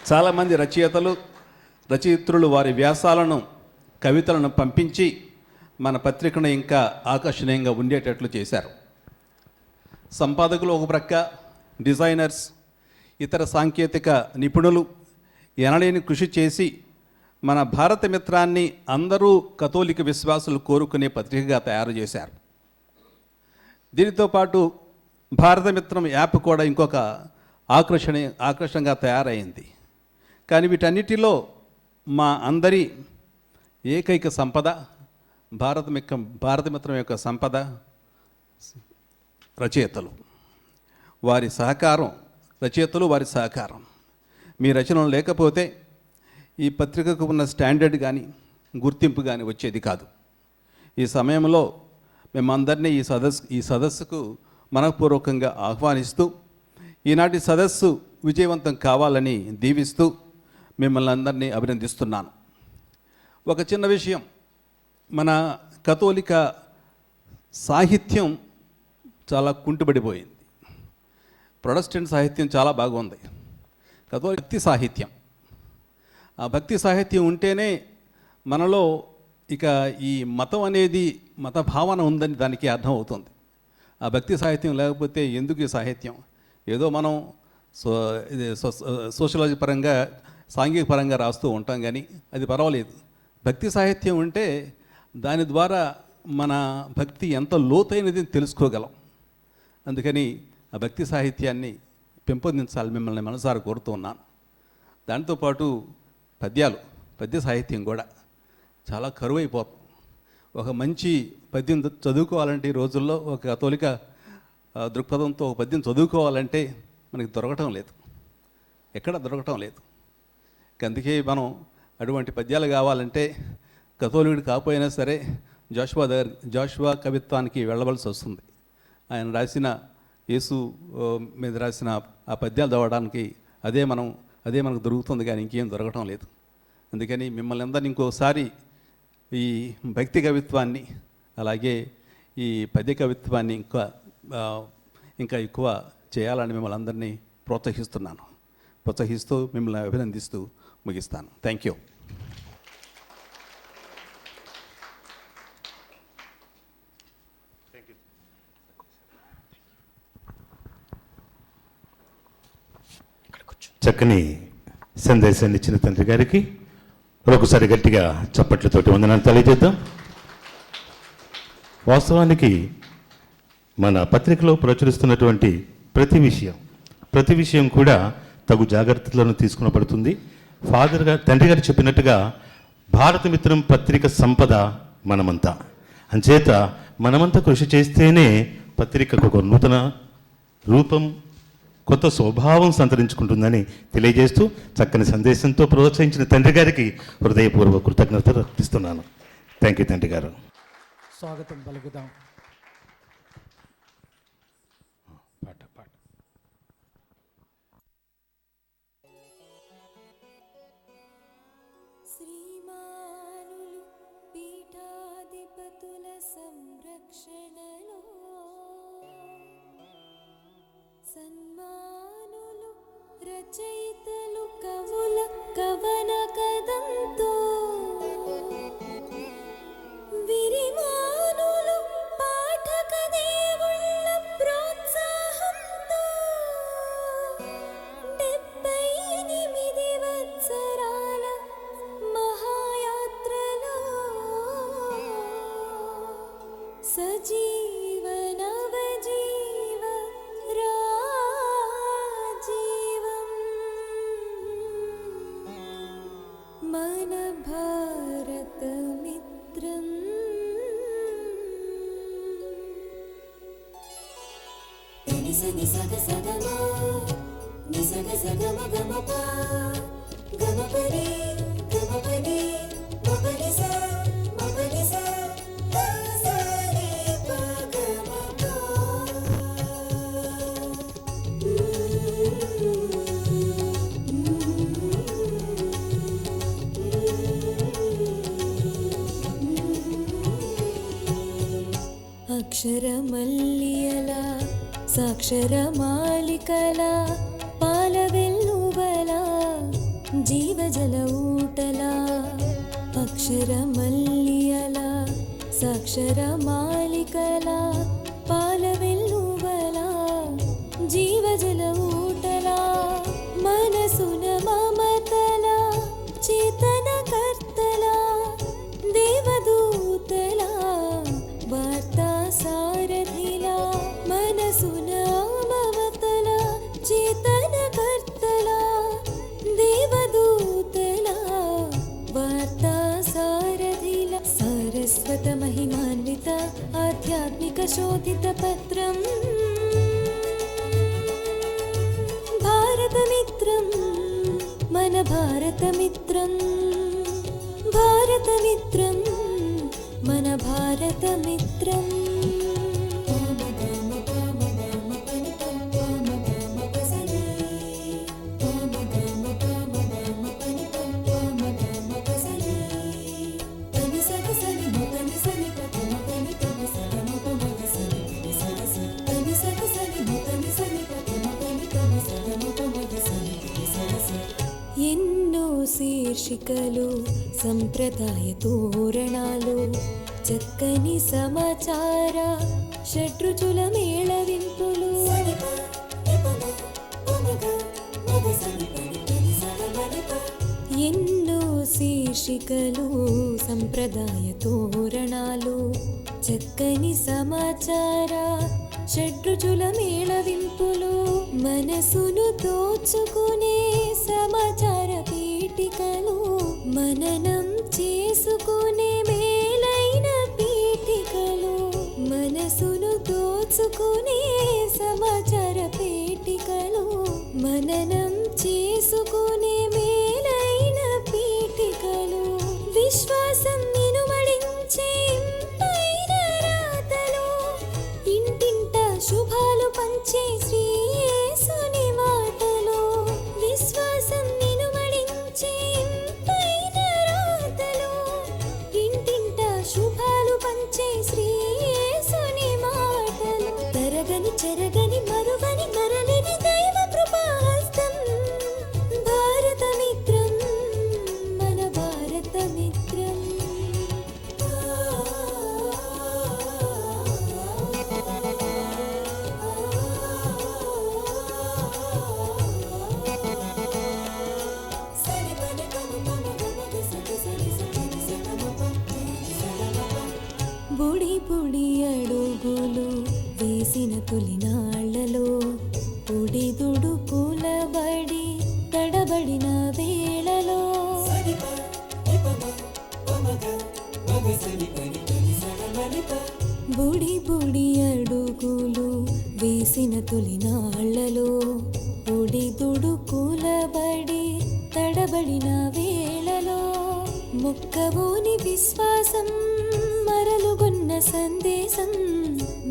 S7: చాలామంది రచయిత్రులు వారి వ్యాసాలను, కవితలను పంపించి మన పత్రికను ఇంకా ఆకర్షణీయంగా ఉండేటట్లు చేశారు. సంపాదకులు ఒక ప్రక్క, డిజైనర్స్, ఇతర సాంకేతిక నిపుణులు ఎనలేని కృషి చేసి మన భారత మిత్రాన్ని అందరూ కథోలిక విశ్వాసులు కోరుకునే పత్రికగా తయారు చేశారు. దీనితో పాటు భారత మిత్రం యాప్ కూడా ఇంకొక ఆకర్షణగా తయారైంది. కానీ వీటన్నిటిలో మా అందరి ఏకైక సంపద భారత మిత్రం యొక్క సంపద రచయితలు. వారి సహకారం. మీ రచనలు లేకపోతే ఈ పత్రికకు ఉన్న స్టాండర్డ్ కానీ గుర్తింపు కానీ వచ్చేది కాదు. ఈ సమయంలో మేమందరినీ ఈ సదస్సుకు మనఃపూర్వకంగా ఆహ్వానిస్తూ, ఈనాటి సదస్సు విజయవంతం కావాలని దీవిస్తూ మిమ్మల్ని అందరినీ అభినందిస్తున్నాను. ఒక చిన్న విషయం, మన కథోలిక సాహిత్యం చాలా కుంటుబడిపోయింది. ప్రొటెస్టెంట్ సాహిత్యం చాలా బాగుంది. భక్తి సాహిత్యం, ఆ భక్తి సాహిత్యం ఉంటేనే మనలో ఇక ఈ మతం అనేది, మత భావన ఉందని దానికి అర్థం అవుతుంది. ఆ భక్తి సాహిత్యం లేకపోతే ఎందుకు ఈ సాహిత్యం? ఏదో మనం సోషలాజీ పరంగా, సాంఘిక పరంగా రాస్తూ ఉంటాం, కానీ అది పర్వాలేదు. భక్తి సాహిత్యం ఉంటే దాని ద్వారా మన భక్తి ఎంత లోతైనది తెలుసుకోగలం. అందుకని ఆ భక్తి సాహిత్యాన్ని పెంపొందించాలి మిమ్మల్ని మనసారా కోరుతూ ఉన్నాను. దాంతోపాటు పద్య సాహిత్యం కూడా చాలా కరువైపోతుంది. ఒక మంచి పద్యం చదువుకోవాలంటే ఈ రోజుల్లో, ఒక కథోలిక దృక్పథంతో ఒక పద్యం చదువుకోవాలంటే మనకి దొరకటం లేదు, ఎక్కడ దొరకటం లేదు. అందుకే మనం అటువంటి పద్యాలు కావాలంటే కథోలికుడు కాకపోయినా సరే జాషువా కవిత్వానికి వెళ్ళవలసి వస్తుంది. ఆయన రాసిన యేసు మీద రాసిన ఆ పద్యాలు చదవడానికి అదే మనకు దొరుకుతుంది, కానీ ఇంకేం దొరకటం లేదు. అందుకని మిమ్మల్ని అందరినీ ఇంకోసారి ఈ భక్తి కవిత్వాన్ని, అలాగే ఈ పద్య కవిత్వాన్ని ఇంకా ఎక్కువ చేయాలని మిమ్మల్ని అందరినీ ప్రోత్సహిస్తూ మిమ్మల్ని అభినందిస్తూ ముగిస్తాను. Thank you.
S5: చక్కని సందేశాన్ని ఇచ్చిన తండ్రి గారికి ఒకసారి గట్టిగా చప్పట్లతోటి వందనాలు తెలియజేద్దాం. వాస్తవానికి మన పత్రికలో ప్రచురిస్తున్నటువంటి ప్రతి విషయం కూడా తగు జాగ్రత్తలను తీసుకునబడుతుంది. తండ్రి గారు చెప్పినట్టుగా భారత మిత్రం పత్రిక సంపద మనమంతా. అంచేత మనమంతా కృషి చేస్తేనే పత్రికకు ఒక నూతన రూపం, కొత్త స్వభావం సంతరించుకుంటుందని తెలియజేస్తూ చక్కని సందేశంతో ప్రోత్సహించిన తండ్రి గారికి హృదయపూర్వక కృతజ్ఞతలు అర్పిస్తున్నాను. థ్యాంక్ యూ తండ్రి గారు.
S2: స్వాగతం పలుకుదాం.
S1: శ్రీమానులు పీఠాధిపతుల సంరక్షణలో సన్మానులు రచయితలు కవుల కవన కదంతో విరిమానులు పాఠక దేవుళ్ళ ప్రోత్సాహంతో 78 వత్సరాల మహాయాత్రలో సజీవనవజీవ రాజీవం మన భారత మిత్రం నిసని సగ సగమా నిసగ సగమ గమప గమపరి గమపరి మపరిస మపరిస దాసరి పగమప అక్షరమల్లియల సాక్షరమాలికల పాలవెల్లువల జీవజల ఊటల అక్షరమల్లియల సాక్షరమాలికల పాలవెల్లువల జీవజల ఊటల మనసున మమతల చేతన కర్తల దేవదూతల వార్తా సారథిల మనసున మమతల చేతన కర్తల దేవదూతల వార్తా సారథిల సారస్వత మహిమాన్విత ఆధ్యాత్మిక శోధిత పత్రం భారతమిత్రం మన భారతమిత్రం భారతమిత్రం మన భారతమిత్రం ఎన్నో శీర్షికలు సంప్రదాయ తోరణాలు చక్కని సమాచార షడ్రుచుల మేళవింపులు ఎన్నో శీర్షికలు సంప్రదాయ తోరణాలు చక్కని సమాచార షడ్రుచుల మేళవింపులు మనసును దోచుకునే సమాచార పీఠికలు మననం చేసుకునే మేలైన పీఠికలు మనసును దోచుకునే సమాచార పీఠికలు మననం చేసుకునే మేలైన పీఠికలు విశ్వాసం నినుమడించే ఇంపైన రాతలు ఇంటింట శుభాలు పంచే శ్రీ యేసుని మాటలు విశ్వాసం నినుమడించే ఇంపైన రాతలు ఇంటింట శుభాలు పంచే శ్రీ యేసుని మాటలు తరగని చెరగని మరువని మరలిని దైవ కృపాహస్తం భారతమిత్రం మన భారతమిత్రం బుడి బుడి అడుగులు వేసిన తొలినాళ్లలో పొడి దుడుకుల బడి తడబడిన వేళలో బుడి బుడి అడుగులు వేసిన తొలినాళ్లలో పొడి దుడుకుల బడి తడబడిన వేళలో మొక్కవోని విశ్వాసం మరలుగొన్న సందేశం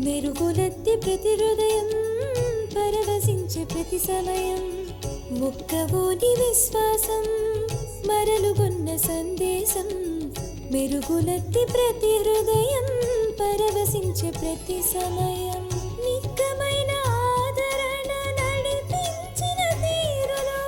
S1: మెరుగులెత్తి ప్రతి హృదయం పరవశించే ప్రతి సమయం మొక్కవోని విశ్వాసం మరలుగొన్న సందేశం మెరుగులెత్తి ప్రతి హృదయం పరవశించే ప్రతి సమయం నిక్కమైన ఆదరణ నడిపించిన తీరులో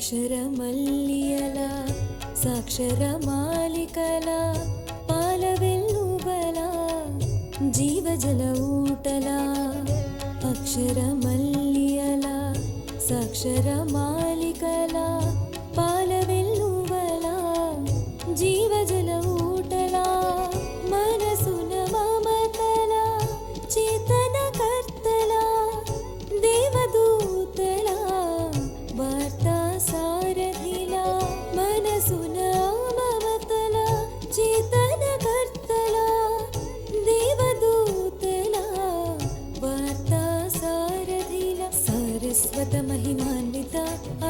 S1: అక్షరమల్లియల సాక్షరమాలికల పాలవెల్లువల జీవజల ఊటల అక్షరమల్లియల సాక్షరమాలికల పాలవెల్లువల జీవజల ఊటల మనసున మమతల చేతన కర్తల దేవదూతల వార్తా సారథిల మనసున మమతల చేతన కర్తల దేవదూతల వార్తా సారథిల సారస్వత మహిమాన్విత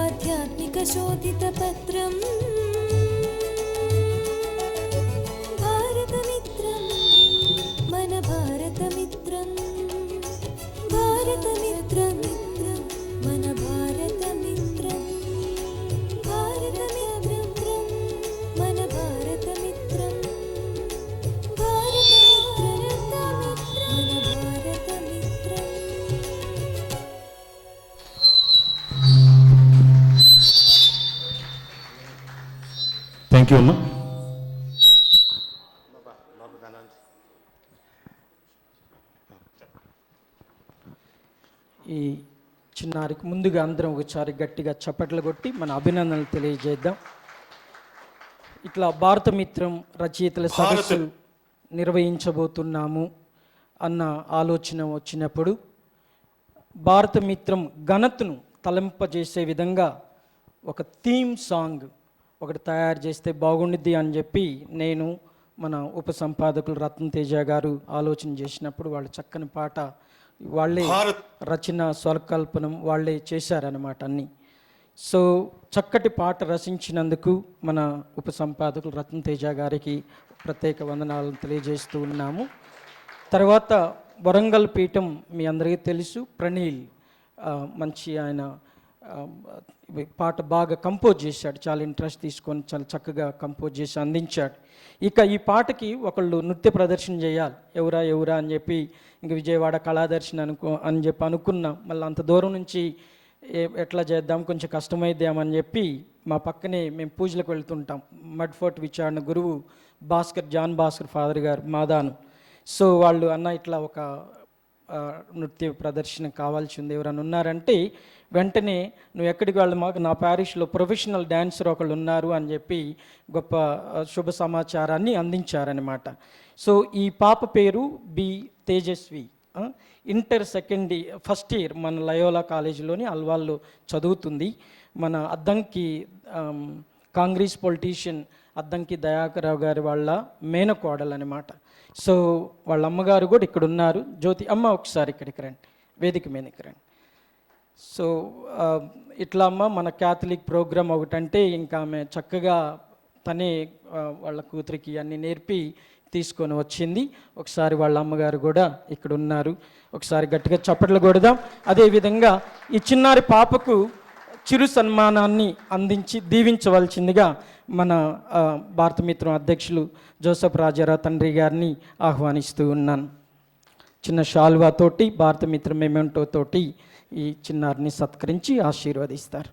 S1: ఆధ్యాత్మిక శోధిత పత్రం భారతమిత్రం మన భారతమిత్రం భారతమిత్రం మన భారతమిత్రం భారతమిత్రం మన భారతమిత్రం భారతమిత్రం మన భారతమిత్రం.
S5: థ్యాంక్ యూ అమ్మా.
S2: ఈ చిన్నారికి ముందుగా అందరం ఒకసారి గట్టిగా చప్పట్లు కొట్టి మన అభినందనలు తెలియజేద్దాం. ఇట్లా భారతమిత్రం రచయితల సదస్సు నిర్వహించబోతున్నాము అన్న ఆలోచన వచ్చినప్పుడు భారతమిత్రం ఘనతను తలంపజేసే విధంగా ఒక థీమ్ సాంగ్ ఒకటి తయారు చేస్తే బాగుండిద్ది అని చెప్పి నేను మన ఉప సంపాదకులు రత్న తేజ గారు ఆలోచన చేసినప్పుడు వాళ్ళు చక్కని పాట వాళ్ళే రచన స్వరకల్పనం వాళ్ళే చేశారనమాట అన్నీ. సో చక్కటి పాట రచించినందుకు మన ఉప సంపాదకులు రత్న తేజ గారికి ప్రత్యేక వందనాలను తెలియజేస్తూ ఉన్నాము. తర్వాత వరంగల్ పీఠం మీ అందరికీ తెలుసు, ప్రణీల్ మంచి ఆయన పాట బాగా కంపోజ్ చేశాడు, చాలా ఇంట్రెస్ట్ తీసుకొని చాలా చక్కగా కంపోజ్ చేసి అందించాడు. ఇక ఈ పాటకి ఒకళ్ళు నృత్య ప్రదర్శన చేయాలి, ఎవరా అని చెప్పి ఇంక విజయవాడ కళాదర్శన అని చెప్పి అనుకున్నాం. మళ్ళీ అంత దూరం నుంచి ఎట్లా చేద్దాం, కొంచెం కష్టమైద్దామని చెప్పి మా పక్కనే మేము పూజలకు వెళ్తుంటాం, మడ్ ఫోర్ట్ విచారణ గురువు జాన్ భాస్కర్ ఫాదర్ గారు మాదాను. సో వాళ్ళు అన్న ఇట్లా ఒక నృత్య ప్రదర్శన కావాల్సి ఉంది, ఎవరైనా ఉన్నారంటే వెంటనే నువ్వు ఎక్కడికి వెళ్ళి మాకు నా ప్యారిష్లో ప్రొఫెషనల్ డ్యాన్సర్ ఒకళ్ళు ఉన్నారు అని చెప్పి గొప్ప శుభ సమాచారాన్ని అందించారనమాట. సో ఈ పాప పేరు B Tejaswi, inter first year మన లయోలా కాలేజీలోని అల్వాల్లో చదువుతుంది. మన అద్దంకి కాంగ్రెస్ పొలిటీషియన్ అద్దంకి దయాకర్రావు గారి వాళ్ళ మేనకోడలు అనమాట. సో వాళ్ళ అమ్మగారు కూడా ఇక్కడ ఉన్నారు. జ్యోతి అమ్మ ఒకసారి ఇక్కడికి రండి, వేదిక మీదకి రండి. సో ఇట్లా అమ్మ మన క్యాథలిక్ ప్రోగ్రామ్ ఒకటంటే ఇంకా ఆమె చక్కగా తనే వాళ్ళ కూతురికి అన్ని నేర్పి తీసుకొని వచ్చింది. ఒకసారి వాళ్ళ అమ్మగారు కూడా ఇక్కడ ఉన్నారు, ఒకసారి గట్టిగా చప్పట్లు కొడదాం. అదేవిధంగా ఈ చిన్నారి పాపకు చిరు సన్మానాన్ని అందించి దీవించవలసిందిగా మన భారతమిత్రం అధ్యక్షులు జోసఫ్ రాజారావు తండ్రి గారిని ఆహ్వానిస్తూ ఉన్నాను. చిన్న షాల్వాతోటి భారతమిత్రం మెమెంటోతోటి ఈ చిన్నారిని సత్కరించి ఆశీర్వదిస్తారు.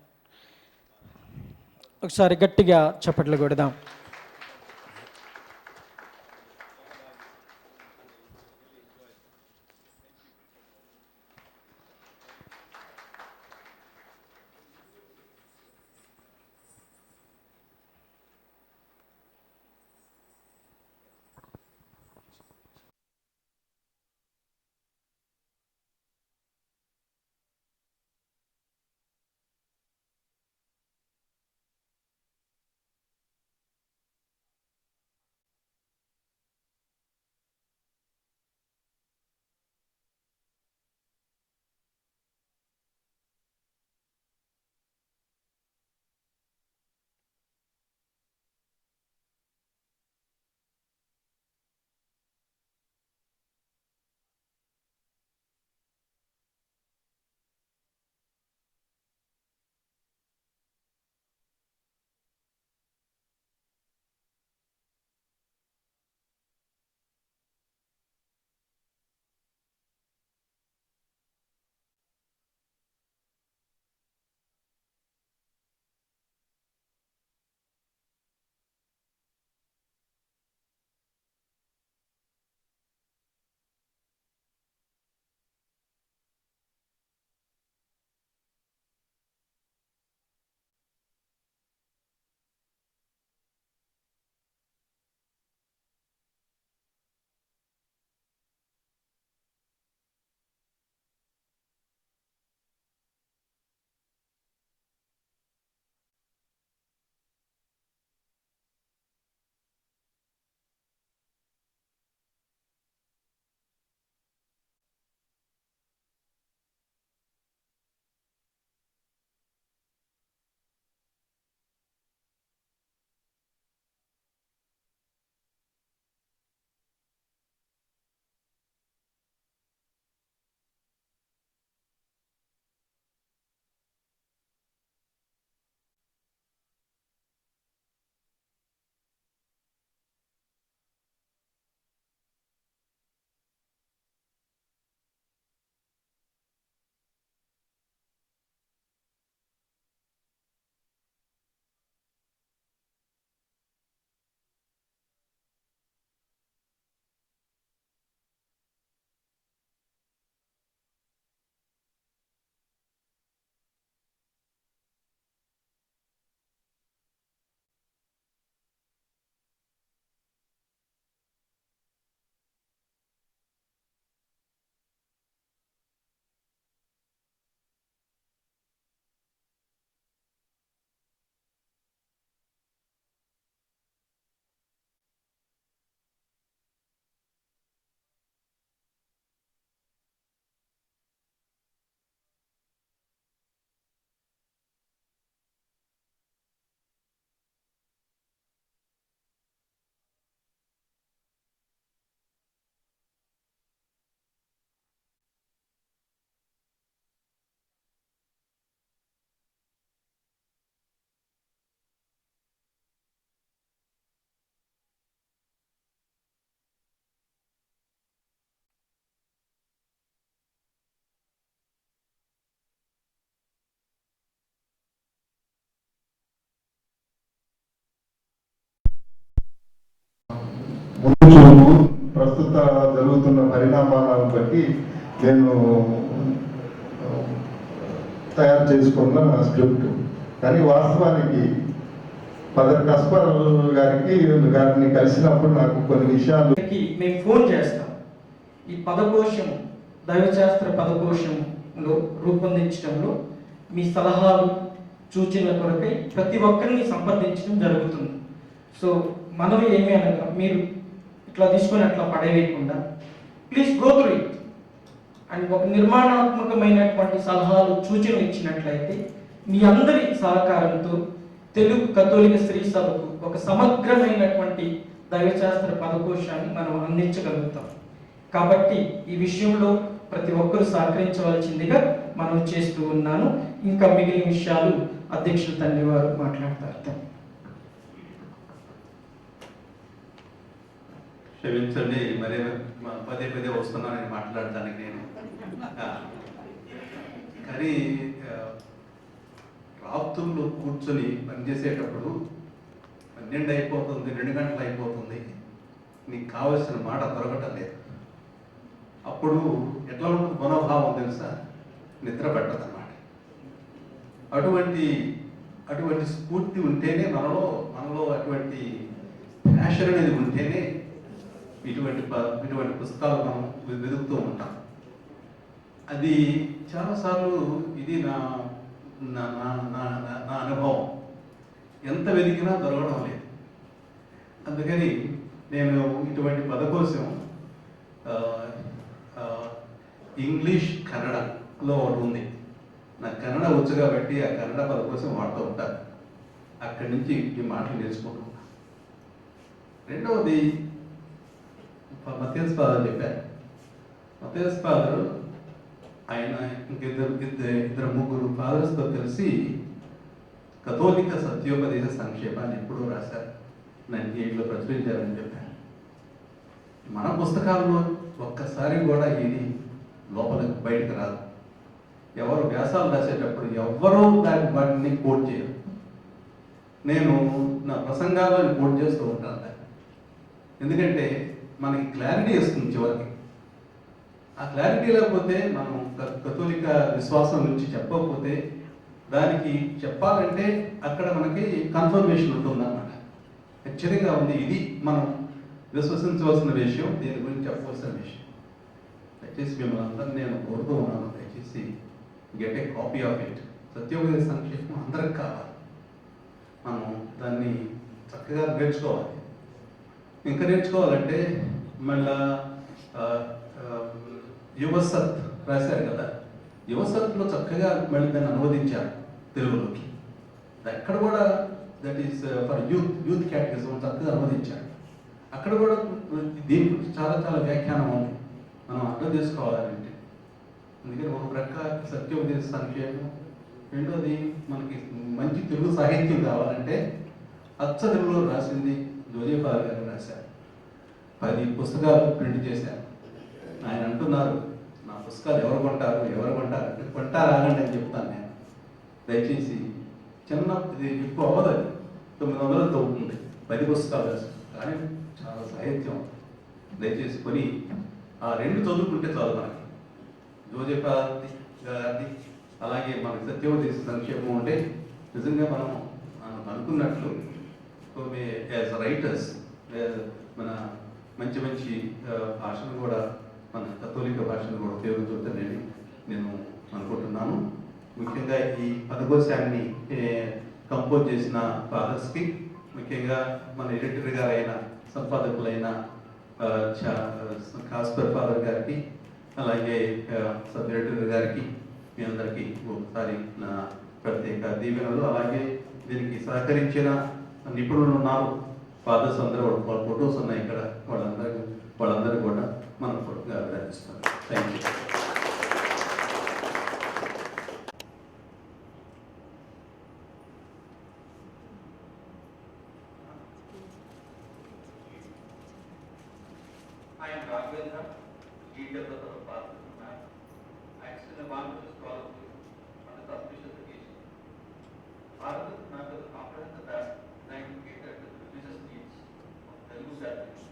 S2: ఒకసారి గట్టిగా చప్పట్లు కొడదాం.
S8: ముందు చూపు ప్రస్తుత జరుగుతున్న పరిణామాలను బట్టి నేను తయారు చేసుకున్న స్క్రిప్ట్. కానీ వాస్తవానికి ఫాదర్ కస్పర్ గారిని కలిసినప్పుడు నాకు కొన్ని విషయాలు
S2: మేము ఫోన్ చేస్తాం. ఈ పదకోశం, దైవశాస్త్ర పదకోశంలో రూపొందించడంలో మీ సలహాలు, సూచనల కొరకై ప్రతి ఒక్కరిని సంప్రదించడం జరుగుతుంది. సో మనం ఏమి అనగా, మీరు ఇట్లా తీసుకొని అట్లా పడవేయకుండా please go through it and ఒక నిర్మాణాత్మకమైనటువంటి సలహాలు, సూచనలు ఇచ్చినట్లయితే మీ అందరి సహకారంతో తెలుగు కథోలిక స్త్రీ సభకు ఒక సమగ్రమైనటువంటి దైవశాస్త్ర పదకోశాన్ని మనం అందించగలుగుతాం. కాబట్టి ఈ విషయంలో ప్రతి ఒక్కరూ సహకరించవలసిందిగా మనం చేస్తూ ఉన్నాను. ఇంకా మిగిలిన విషయాలు అధ్యక్షులు తండ్రి వారు మాట్లాడతారు.
S9: క్షమించండి, మరే పదే పదే వస్తున్నానని మాట్లాడడానికి నేను. కానీ రాత్రుల్లో కూర్చొని పనిచేసేటప్పుడు 12 అయిపోతుంది, 2 గంటలు అయిపోతుంది, నీకు కావలసిన మాట దొరకటం లేదు. అప్పుడు ఎట్లా ఉంటుంది మనోభావం తెలుసా? నిద్ర పట్టదన్నమాట. అటువంటి స్ఫూర్తి ఉంటేనే మనలో అటువంటి ప్యాషన్ అనేది ఉంటేనే ఇటువంటి పుస్తకాలు మనం వెతుకుతూ ఉంటాం. అది చాలాసార్లు ఇది నా అనుభవం. ఎంత వెతికినా దొరకడం లేదు. అందుకని నేను ఇటువంటి పదకోశం ఇంగ్లీష్ కన్నడలో ఒకటి ఉంది. నాకు కన్నడ వచ్చు కాబట్టి ఆ కన్నడ పదకోశం వాడుతూ ఉంటాను. అక్కడి నుంచి ఈ మాటలు నేర్చుకుంటూ ఉంటాను. రెండవది మత్తేసు ఫాదర్ చెప్పారు. మత్తేసు ఫాదర్ ఆయన ఇద్దరు ముగ్గురు ఫాదర్స్తో కలిసి కథోలిక సత్యోపదేశ సంక్షేపాన్ని ఎప్పుడో రాశారు. 98లో ప్రచురించారని చెప్పారు. మన పుస్తకాల్లో ఒక్కసారి కూడా ఇది లోపలికి బయటకు రాదు. ఎవరు వ్యాసాలు రాసేటప్పుడు ఎవ్వరూ వాటిని కోట్ చేయరు. నేను నా ప్రసంగాలను కోట్ చేస్తూ ఉంటాను. ఎందుకంటే మనకి క్లారిటీ వస్తుంది చివరికి. ఆ క్లారిటీ లేకపోతే మనం కథోలిక విశ్వాసం నుంచి చెప్పకపోతే దానికి చెప్పాలంటే అక్కడ మనకి కన్ఫర్మేషన్ ఉంటుందన్నమాట. హెచ్చరికగా ఉంది, ఇది మనం విశ్వసించవలసిన విషయం, దీని గురించి చెప్పవలసిన విషయం. దయచేసి మిమ్మల్ని అందరినీ నేను కోరుతూ ఉన్నాను, దయచేసి get a copy of it. సత్యోపదేశ సంక్షేపం అందరికి కావాలి. మనం దాన్ని చక్కగా నేర్చుకోవాలి. ఇంకా నేర్చుకోవాలంటే మళ్ళా యువసత్ రాశారు కదా, యువసత్లో చక్కగా మళ్ళీ దాన్ని అనువదించారు తెలుగులోకి. అక్కడ కూడా that is for youth catechism చక్కగా అనువదించారు. అక్కడ కూడా దీని గురించి చాలా చాలా వ్యాఖ్యానం ఉంది, మనం అర్థం చేసుకోవాలంటే. అందుకని ఒక ప్రక్క సత్యోపదేశ సంక్షేమం, రెండోది మనకి మంచి తెలుగు సాహిత్యం కావాలంటే అచ్చ తెలుగులో రాసింది జోజేఫ్ ఫాదర్ గారు రాశారు. 10 పుస్తకాలు ప్రింట్ చేశారు. ఆయన అంటున్నారు, నా పుస్తకాలు ఎవరు కొంటారు కొంటారు ఆగండి అని చెప్తాను నేను. దయచేసి చిన్న ఇది ఎక్కువ అవ్వదు, 900 అవుతుంది. 10 పుస్తకాలు రాశారు, కానీ చాలా సాహిత్యం. దయచేసి కొని ఆ 2 చదువుకుంటే చాలు మనకి. జోజేఫ్ గారిది అలాగే మనకి సత్యోపదేశ సంక్షేమం ఉంటే నిజంగా మనం అనుకున్నట్లు యాజ్ రైటర్స్ మన మంచి భాషను కూడా, మన కథోలిక భాషను కూడా ఉపయోగించుకుంటానని నేను అనుకుంటున్నాను. ముఖ్యంగా ఈ పదకోశాన్ని కంపోజ్ చేసిన ఫాదర్స్కి, ముఖ్యంగా మన ఎడిటర్ గారైన సంపాదకులైన కాస్పర్ ఫాదర్ గారికి, అలాగే సబ్ ఎడిటర్ గారికి, మీ అందరికీ ఒకసారి నా ప్రత్యేక దీవెనలు. అలాగే దీనికి సహకరించిన నిపుణులు ఉన్నారు, ఫాదర్స్ అందరూ, వాళ్ళ ఫొటోస్ ఉన్నాయి ఇక్కడ, వాళ్ళందరూ కూడా మనం కొడుకుగా అభినందిస్తాం. Thank you.
S10: I am Raghavendra, lead developer of Bharat Map. I extend a warm welcome to you on this auspicious occasion. Bharat Map is a comprehensive app designed to cater to the religious needs of Telugu Catholics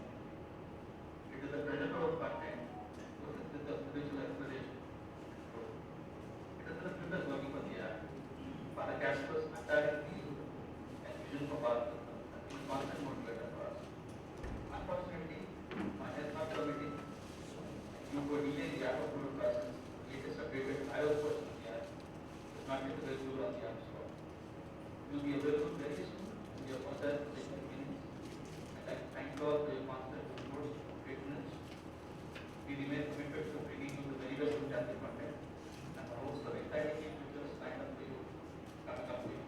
S10: strategy and vision for Bharat is constant motivator for us. Unfortunately, my health not permitting, due to a delay in the approval process, latest updated iOS version of the app is not yet available on the App Store. It will be available very soon in your contact beginning. And I thank you all for your constant support and patronage. We remain committed to bringing you the very best of Jati content and the host of exciting new features lined up for you coming up weeks.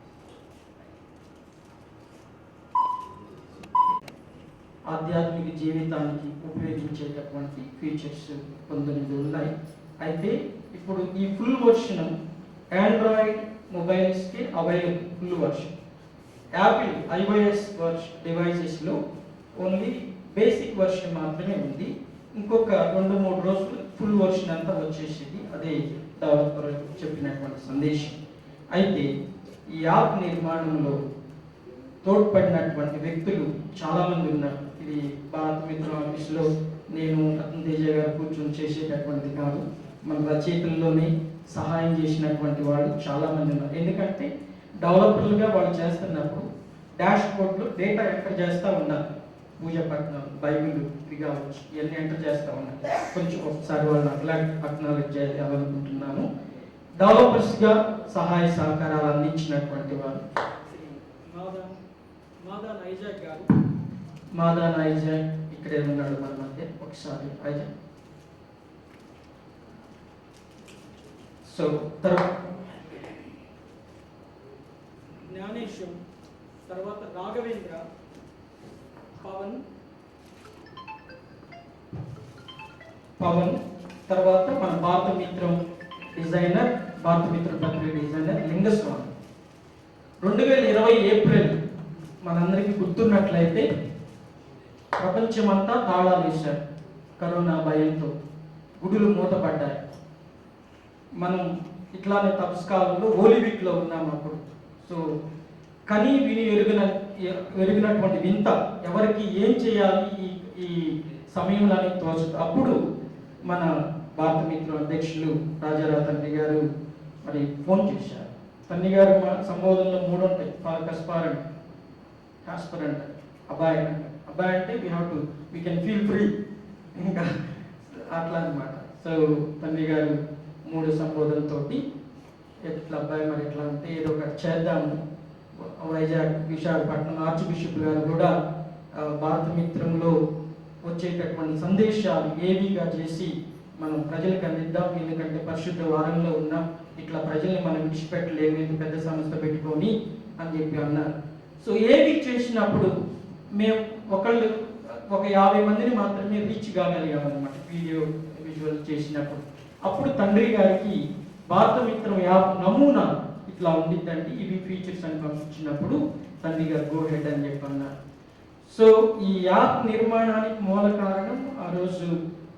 S2: ఆధ్యాత్మిక జీవితానికి ఉపయోగించేటటువంటి features కొందరు ఉన్నాయి. అయితే ఇప్పుడు ఈ full version Android మొబైల్స్కి available. Full version Apple iOS డివైసెస్లో only basic version మాత్రమే ఉంది. ఇంకొక 2-3 రోజులు ఫుల్ వర్షన్ అంతా వచ్చేసింది. అదే డెవలపర్ చెప్పినటువంటి సందేశం. అయితే ఈ యాప్ నిర్మాణంలో తోడ్పడినటువంటి వ్యక్తులు చాలామంది ఉన్నారు. ఇది భారత మిత్ర ఆఫీస్లో నేను రతన్ తేజ గారు కూర్చొని చేసేటటువంటిది కాదు. మన రచయితల్లోనే సహాయం చేసినటువంటి వాళ్ళు చాలామంది ఉన్నారు. ఎందుకంటే డెవలపర్లుగా వాళ్ళు చేస్తున్నప్పుడు డాష్ బోర్డ్లో డేటా ఎంటర్ చేస్తూ ఉన్నారు. పూజా పట్టణాలు, బైబిల్ ఇది కావచ్చు, ఇవన్నీ ఎంటర్ చేస్తూ ఉన్నారు. కొంచెం ఒకసారి వాళ్ళు అట్లాంటి పట్టణాలు చేయాలనుకుంటున్నాను. డెవలపర్స్గా సహాయ సహకారాలు అందించినటువంటి వాళ్ళు మాదాన్ ఐజాక్ ఇక్కడే ఉన్నాడు మన మధ్య. ఒకసారి ఐజాక్. సో తర్వాత జ్ఞానేశం, తర్వాత రాఘవేంద్ర, పవన్, తర్వాత మన భారత మిత్రం డిజైనర్, భారత మిత్ర పత్రిక డిజైనర్ లింగస్వామి. 2020 ఏప్రిల్ మనందరికీ గుర్తున్నట్లయితే ప్రపంచమంతా తాళాలు వేశారు. కరోనా భయంతో గుడులు మూతపడ్డాయి. మనం ఇట్లానే తపస్కాలంలో హోలీ వీక్లో ఉన్నాం అప్పుడు. సో కనీ విని ఎరిగినటువంటి వింత, ఎవరికి ఏం చేయాలి ఈ సమయంలో అని తోచదు. అప్పుడు మన భారత మిత్ర అధ్యక్షులు రాజారావు తండ్రి గారు మరి ఫోన్ చేశారు. తండ్రి గారు సంబోధనలో 3 ఉంటాయి. కాస్పరెంట్, అబ్బాయి అంటే, అబ్బాయి అంటే వీ కెన్ ఫీల్ ఫ్రీ, ఇంకా అట్లా అనమాట. సో తండ్రి గారు 3 సంబోధనతోటి ఎట్లా అబ్బాయి మరి ఎట్లా అంటే ఏదో ఒకటి చేద్దాము. వైజాగ్ విశాఖపట్నం ఆర్చ్ బిషప్ గారు కూడా భారత మిత్రంలో వచ్చేటటువంటి సందేశాలు ఏవిగా చేసి మనం ప్రజలకు అందిద్దాం. ఎందుకంటే పరిశుద్ధ వారంలో ఉన్నాం, ఇట్లా ప్రజల్ని మనం విడిచిపెట్టలేము, ఇది పెద్ద సంస్థ పెట్టుకొని అని చెప్పి అన్నారు. సో ఏవి చేసినప్పుడు మేము ఒక 50 మందిని మాత్రమే రీచ్ కాగలిగామన్నమాట వీడియో విజువల్ చేసినప్పుడు. అప్పుడు తండ్రి గారికి భారత మిత్రం యాప్ నమూనా ఇట్లా ఉండిద్దండి, ఇవి ఫీచర్స్ అని పంపించినప్పుడు తండ్రి గారు గో హెడ్ అని చెప్పి అన్నారు. సో ఈ యాప్ నిర్మాణానికి మూల కారణం ఆ రోజు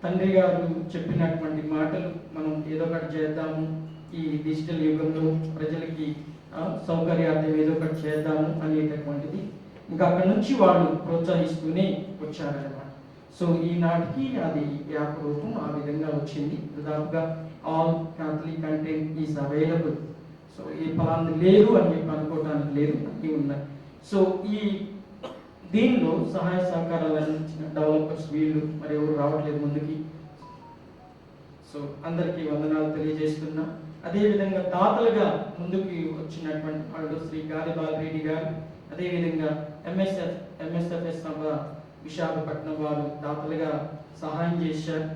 S2: తండ్రి గారు చెప్పినటువంటి మాటలు. మనం ఏదో ఒకటి చేద్దాము, ఈ డిజిటల్ యుగంలో ప్రజలకి సౌకర్యార్థం ఏదో ఒకటి చేద్దాము అనేటటువంటిది. ఇంకా అక్కడి నుంచి వాళ్ళు ప్రోత్సహిస్తూనే వచ్చారన్నమాట. సో ఈనాటికి అది యాప్ రూపం ఆ విధంగా వచ్చింది. దాదాపుగా all Catholic content is available. So ఈ ఫలాంది లేదు అని చెప్పి అనుకోవడానికి లేదు, అన్నీ ఉన్నాయి. సో ఈ దీనిలో సహాయ సహకారాలు అందించిన డెవలపర్స్ వీళ్ళు మరి ఎవరు రావట్లేదు ముందుకి. సో అందరికీ వందనాలు తెలియజేస్తున్నా. అదేవిధంగా దాతలుగా ముందుకు వచ్చినటువంటి వాళ్ళు శ్రీ గాలి బాలరెడ్డి గారు, అదేవిధంగా ఎంఎస్ఎఫ్ఎస్ సభ విశాఖపట్నం వారు దాతలుగా సహాయం చేశారు.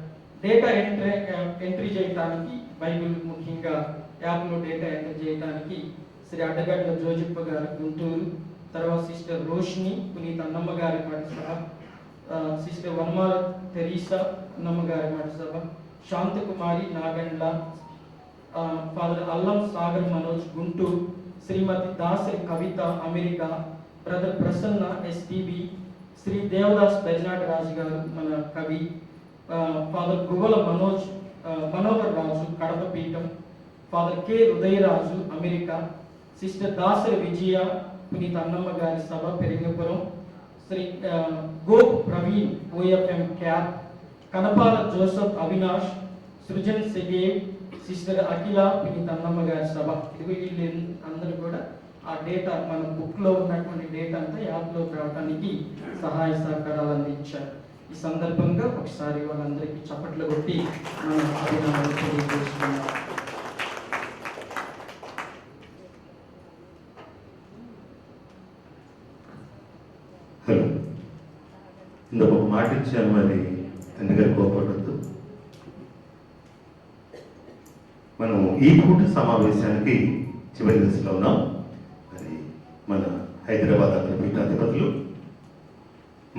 S2: డేటా ఎంట్రీ చేయడానికి, బైబిల్ ముఖ్యంగా యాప్లో డేటా ఎంటర్ చేయడానికి శ్రీ అడ్డగడ్డ జోజిప్ప గారు గుంటూరు, తర్వాత సిస్టర్ రోషిని పునీత్ అన్నమ్మ గారి మాట సభ, సిస్టర్ వన్మాల తెరీసా అన్నమ్మ గారి మాట సభ, Shanthakumari Nagandla, father Allam Sagar Manoj Guntur, Shrimati Dasari Kavitha America, brother Prasanna STB, Shri Devadas Bejanat Raju garu మన కవి, ఫాదర్ గువ్వల మనోహర్ రాజు కడప పీఠం, father K Hrudayaraju America, sister Dasari Vijaya Puneeth Annamma గారి సభ పెరిగపురం, శ్రీ గో Praveen OFM Cap, Kanapala Joseph Avinash, Srujan సెగేవ్, సిస్టర్ అఖిల పునీత్ అన్నమ్మ గారి సభ. ఇది వీళ్ళు అందరూ కూడా ఆ డేటా మన బుక్లో ఉన్నటువంటి డేటా అంతా యాప్లోకి రావడానికి సహాయ సహకారాలు అందించారు. ఈ సందర్భంగా ఒకసారి వాళ్ళందరికీ చప్పట్లు కొట్టి మనం అభినందనలు తెలియజేస్తున్నాం.
S5: హలో, ఇందుకు ఒక మాట ఇచ్చాను, మరి తండ్రి గారు కోపడద్దు. మనం ఈ పూట సమావేశానికి చివరి దశలో ఉన్నాం. మరి మన హైదరాబాద్ అగ్రపీఠాధిపతులు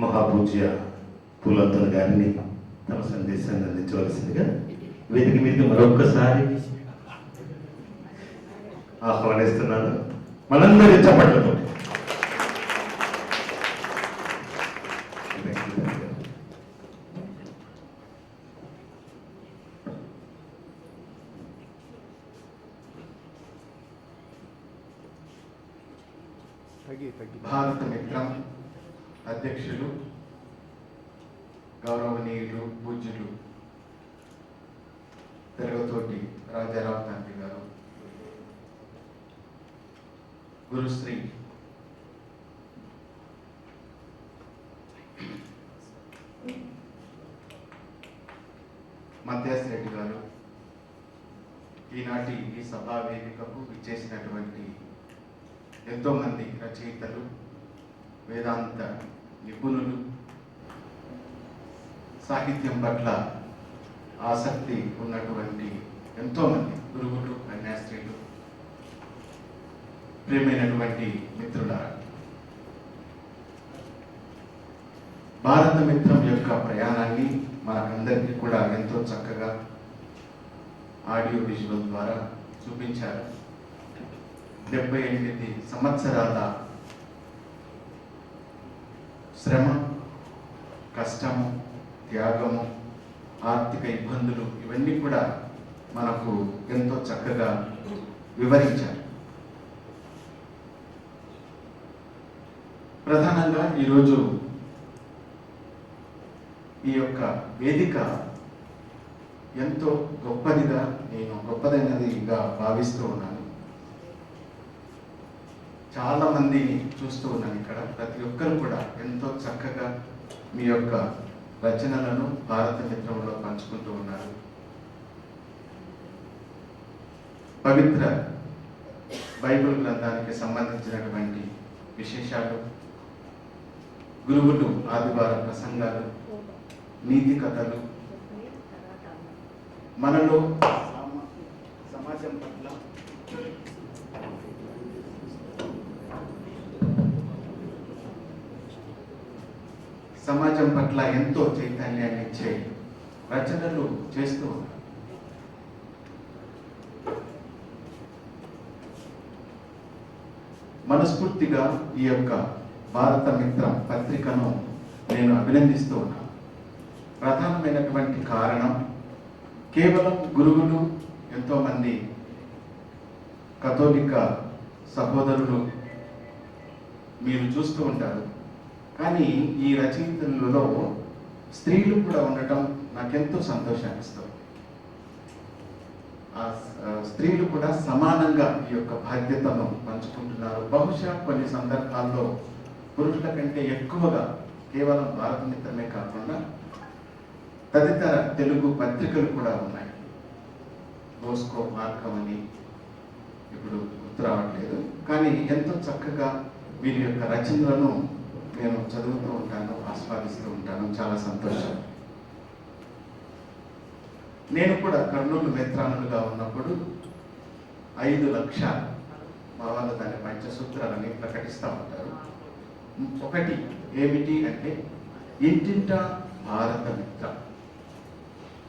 S5: మహాపూజ్య పూలంతన్ గారిని తమ సందేశాన్ని అందించవలసిందిగా వేదిక మీద మరొక్కసారి ఆహ్వానిస్తున్నాను. మనందరి చప్పట్లతో
S8: భారత మిత్రం అధ్యక్షులు గౌరవనీయులు పూజ్యులు తెలుగుతోటి రాజారావు తండ్రి గారు, గురుశ్రీ మధ్యాస్ రెడ్డి గారు, ఈనాటి ఈ సభా వేదికకు ఇచ్చేసినటువంటి ఎంతోమంది రచయితలు, వేదాంత నిపుణులు, సాహిత్యం పట్ల ఆసక్తి ఉన్నటువంటి ఎంతోమంది గురువులు, కన్యాస్త్రీలు, ప్రియమైనటువంటి మిత్రులారా, భారత మిత్రం యొక్క ప్రయాణాన్ని మనకందరికీ కూడా ఎంతో చక్కగా ఆడియో విజువల్ ద్వారా చూపించారు. 78 సంవత్సరాల శ్రమ, కష్టము, త్యాగము, ఆర్థిక ఇబ్బందులు ఇవన్నీ కూడా మనకు ఎంతో చక్కగా వివరించారు. ప్రధానంగా ఈరోజు ఈ యొక్క వేదిక ఎంతో గొప్పదైనదిగా భావిస్తూ ఉన్నాను. చాలా మందిని చూస్తూ ఉన్నాను ఇక్కడ. ప్రతి ఒక్కరు కూడా ఎంతో చక్కగా మీ యొక్క రచనలను భారత మిత్రంలో పంచుకుంటూ ఉన్నారు. పవిత్ర బైబిల్ గ్రంథానికి సంబంధించినటువంటి విశేషాలు, గురువులు ఆదివారం ప్రసంగాలు, నీతి కథలు, మనలో సమాజం పట్ల ఎంతో చైతన్యాన్ని ఇచ్చే రచనలు చేస్తూ ఉన్నారు. మనస్ఫూర్తిగా ఈ యొక్క భారత మిత్రం పత్రికను నేను అభినందిస్తూ ఉన్నాను. ప్రధానమైనటువంటి కారణం కేవలం గురువులు, ఎంతోమంది కథోలిక సహోదరులు మీరు చూస్తూ ఉంటారు. కానీ ఈ రచయితలలో స్త్రీలు కూడా ఉండటం నాకెంతో సంతోషాన్ని ఇస్తుంది. ఆ స్త్రీలు కూడా సమానంగా ఈ యొక్క బాధ్యతను పంచుకుంటున్నారు. బహుశా కొన్ని సందర్భాల్లో పురుషుల కంటే ఎక్కువగా కేవలం భారత మిత్రమే కాకుండా తదితర తెలుగు పత్రికలు కూడా ఉన్నాయి. బోస్కో, మార్గం అని ఇప్పుడు గుర్తు రావట్లేదు. కానీ ఎంతో చక్కగా వీరి యొక్క రచనలను నేను చదువుతూ ఉంటాను, ఆస్వాదిస్తూ ఉంటాను. చాలా సంతోషం. నేను కూడా కర్నూలు మిత్రానులుగా ఉన్నప్పుడు 5 లక్షలు మా వాళ్ళ దాని పంచసూత్రాలని ప్రకటిస్తూ ఉంటారు. ఒకటి ఏమిటి అంటే ఇంటింట భారత మిత్రం.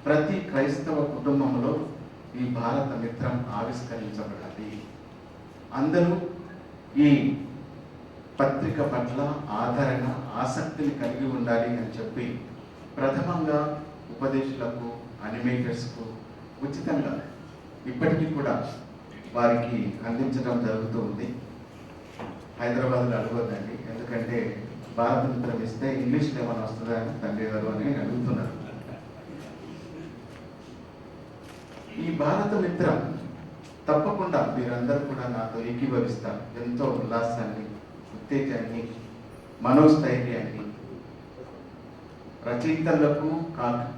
S8: ప్రతి క్రైస్తవ కుటుంబంలో ఈ భారత మిత్రం ఆవిష్కరించబడాలి. అందరూ ఈ పత్రిక పట్ల ఆదరణ, ఆసక్తిని కలిగి ఉండాలి అని చెప్పి ప్రథమంగా ఉపదేశులకు, అనిమేటర్స్కు ఉచితంగా ఇప్పటికీ కూడా వారికి అందించడం జరుగుతూ ఉంది. హైదరాబాద్లో అడగొద్దండి, ఎందుకంటే భారత మిత్రం ఇస్తే ఇంగ్లీష్లో ఏమైనా వస్తుందా అని తండ్రి గారు అని అడుగుతున్నారు. ఈ భారత మిత్రం తప్పకుండా మీరందరూ కూడా నాతో ఏకీభవిస్తారు. ఎంతో ఉల్లాసాన్ని, ఉత్తేజాన్ని, మనోస్థైర్యాన్ని రచయితలకు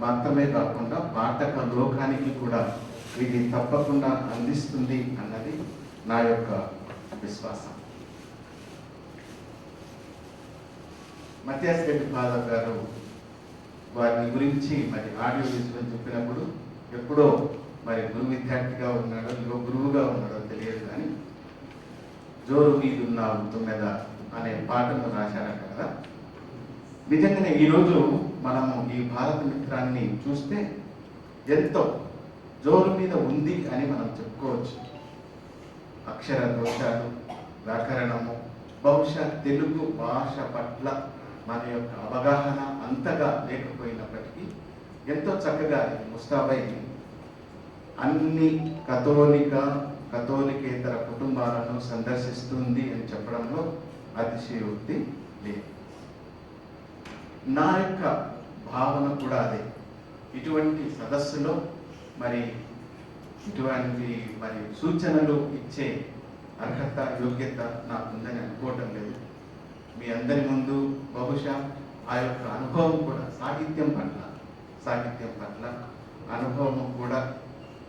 S8: మాత్రమే కాకుండా పాఠక లోకానికి కూడా ఇది తప్పకుండా అందిస్తుంది అన్నది నా యొక్క విశ్వాసం. మత్యాస్ రెడ్డి ఫాదర్ గారు వారిని గురించి మరి ఆడియో విజువల్ చెప్పినప్పుడు ఎప్పుడో మరి గురు విద్యార్థిగా ఉన్నాడో ఇంకో గురువుగా ఉన్నాడో తెలియదు, కానీ జోరు మీదున్నావు తుమ్మెద అనే పాటను రాశారట కదా. నిజంగానే ఈరోజు మనము ఈ భారత మిత్రాన్ని చూస్తే ఎంతో జోరు మీద ఉంది అని మనం చెప్పుకోవచ్చు. అక్షర దోషాలు, వ్యాకరణము, బహుశా తెలుగు భాష పట్ల మన యొక్క అవగాహన అంతగా లేకపోయినప్పటికీ ఎంతో చక్కగా ముస్తాబై అన్ని కథోలికేతర కుటుంబాలను సందర్శిస్తుంది అని చెప్పడంలో అతిశయోక్తి లేదు. నా యొక్క భావన కూడా అదే. ఇటువంటి సదస్సులో మరి ఇటువంటి మరి సూచనలు ఇచ్చే అర్హత, యోగ్యత నాకుందని అనుకోవటం లేదు. మీ అందరి ముందు బహుశా ఆ యొక్క అనుభవం కూడా సాహిత్యం పట్ల అనుభవం కూడా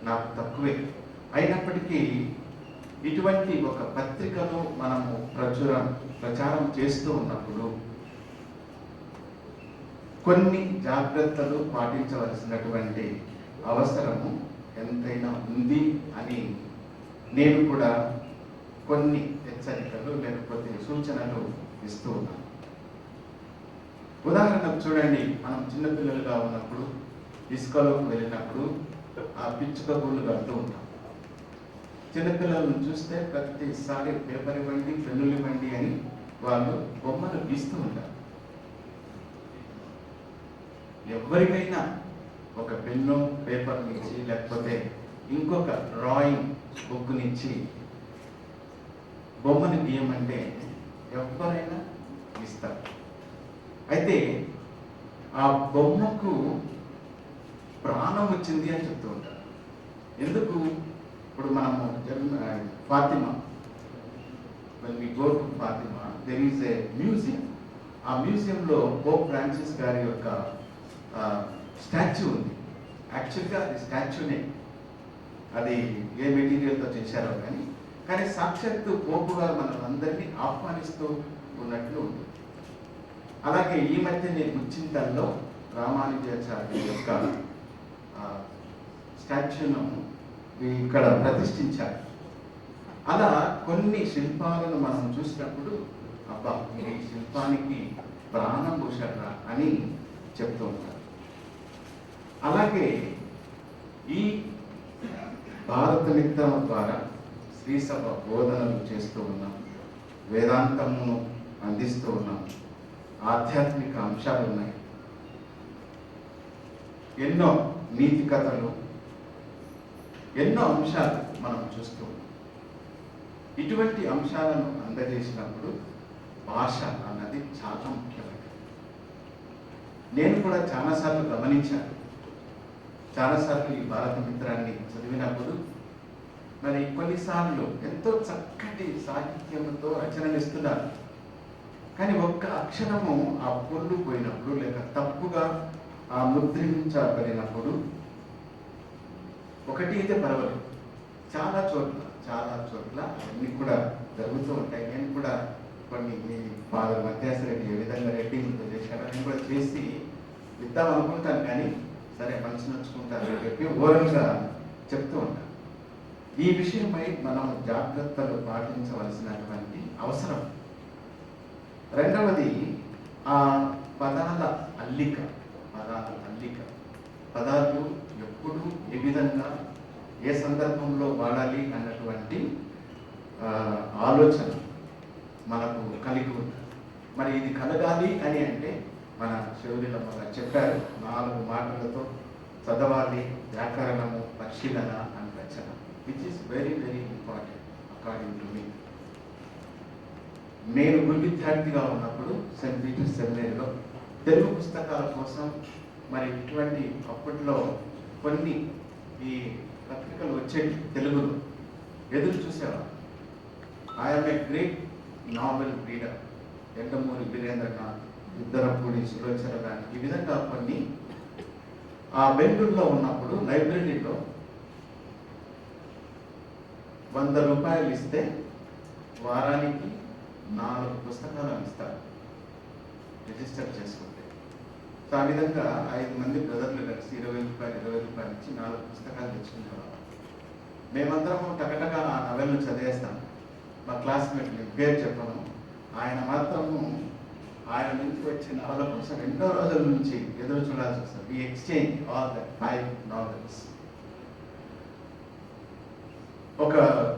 S8: నాకు తక్కువే. అయినప్పటికీ ఇటువంటి ఒక పత్రికను మనము ప్రచారం చేస్తూ ఉన్నప్పుడు కొన్ని జాగ్రత్తలు పాటించవలసినటువంటి అవసరము ఎంతైనా ఉంది అని నేను కూడా కొన్ని హెచ్చరికలు లేకపోతే సూచనలు ఇస్తూ ఉన్నాను. ఉదాహరణకు చూడండి, మనం చిన్నపిల్లలుగా ఉన్నప్పుడు ఇసుకలోకి వెళ్ళినప్పుడు ఆ పిచ్చుక గూళ్ళు కడుతూ ఉంటాం. చిన్నపిల్లలను చూస్తే ప్రతిసారి పేపర్ ఇవ్వండి, పెన్నులు ఇవ్వండి అని వాళ్ళు బొమ్మలు గీస్తూ ఉంటారు. ఎవరికైనా ఒక పెన్ను, పేపర్ నుంచి లేకపోతే ఇంకొక డ్రాయింగ్ బుక్ నుంచి బొమ్మను గీయమంటే ఎవరైనా గీస్తారు. అయితే ఆ బొమ్మకు ప్రాణం వచ్చింది అని చెప్తూ ఉంటారు. ఎందుకు? ఇప్పుడు మనము Fatima, when we go to Fatima, there is a museum. ఆ మ్యూజియంలో పోప్ ఫ్రాన్సిస్ గారి యొక్క స్టాచ్యూ ఉంది. యాక్చువల్గా అది స్టాచ్యూనే, అది ఏ మెటీరియల్తో చేశారో కానీ సాక్షాత్తు పోపు గారు మనల్ని ఆహ్వానిస్తూ ఉన్నట్లు ఉంది. అలాగే ఈ మధ్య నేను ముచ్చింతల్లో రామానుజాచార్య యొక్క స్టాచ్యూను ఇక్కడ ప్రతిష్ఠించారు. అలా కొన్ని శిల్పాలను మనం చూసినప్పుడు అబ్బా, ఈ శిల్పానికి ప్రాణం పోషరా అని చెప్తూ ఉంటారు. అలాగే ఈ భారత మిత్రం ద్వారా శ్రీసభ బోధనలు చేస్తూ ఉన్నాం, వేదాంతమును అందిస్తూ ఉన్నాం, ఆధ్యాత్మిక అంశాలు ఉన్నాయి, ఎన్నో నీతి కథలు, ఎన్నో అంశాలు మనం చూస్తూ ఉన్నాం. ఇటువంటి అంశాలను అందజేసినప్పుడు భాష అన్నది చాలా ముఖ్యమైనది. నేను కూడా చాలాసార్లు గమనించాను. చాలాసార్లు ఈ భారత మిత్రాన్ని చదివినప్పుడు మరి కొన్నిసార్లు ఎంతో చక్కటి సాహిత్యంతో రచనలు ఇస్తున్నారు, కానీ ఒక్క అక్షరము ఆ పొల్లు పోయినప్పుడు లేక తప్పుగా ఆ ముద్రించబడినప్పుడు ఒకటి అయితే పర్వాలేదు, చాలా చోట్ల అన్నీ కూడా జరుగుతూ ఉంటాయి. నేను కూడా కొన్ని మీ ఫాదర్ మత్యాసరెడ్డి ఏ విధంగా రేటింగ్తో చేశారో నేను కూడా చేసి ఇద్దాం అనుకుంటాను, కానీ సరే మనసు నచ్చుకుంటారు అని చెప్పి ఓరల్గా చెప్తూ ఉంటాను. ఈ విషయమై మనం జాగ్రత్తలు పాటించవలసినటువంటి అవసరం. రెండవది ఆ పదాల అల్లిక. పదాలు ఎప్పుడు ఏ విధంగా ఏ సందర్భంలో వాడాలి అన్నటువంటి ఆలోచన మనకు కలిగి ఉంది. మరి ఇది కలగాలి అని అంటే మన శివలీలమ్మ గారు చెప్పారు, 4 మాటలతో చదవాలి: వ్యాకరణము, పరిశీలన అండ్ రచన, which is very very important according to me. నేను గురు విద్యార్థిగా ఉన్నప్పుడు సెయింట్ పీటర్స్ సెమినరీలో తెలుగు పుస్తకాల కోసం మరి ఇటువంటి అప్పట్లో కొన్ని ఈ పత్రికలు వచ్చేవి తెలుగులో. ఎదురు చూసేవారు. I'm a great novel reader. Yandamuri Veerendranath, Yaddanapudi Sulochana గారి, ఈ విధంగా కొన్ని ఆ బెంగళూరులో ఉన్నప్పుడు లైబ్రరీలో 100 రూపాయలు ఇస్తే వారానికి 4 పుస్తకాలను ఇస్తారు రిజిస్టర్ చేసుకుంటే. సో ఆ విధంగా 5 మంది బ్రదర్లు కలిసి 20 రూపాయలు ఇచ్చి 4 పుస్తకాలు తెచ్చుకునేవారు. మేమందరం టకటక ఆ నవెల్ను చదివేస్తాం. మా క్లాస్మేట్, పేరు చెప్పను, ఆయన మాత్రము ఆయన నుంచి వచ్చిన నవల కోసం ఎన్నో రోజుల నుంచి ఎదురు చూడాల్సి వస్తుంది. వి ఎక్స్చేంజ్ ఆల్ ద 5 novels. ఒక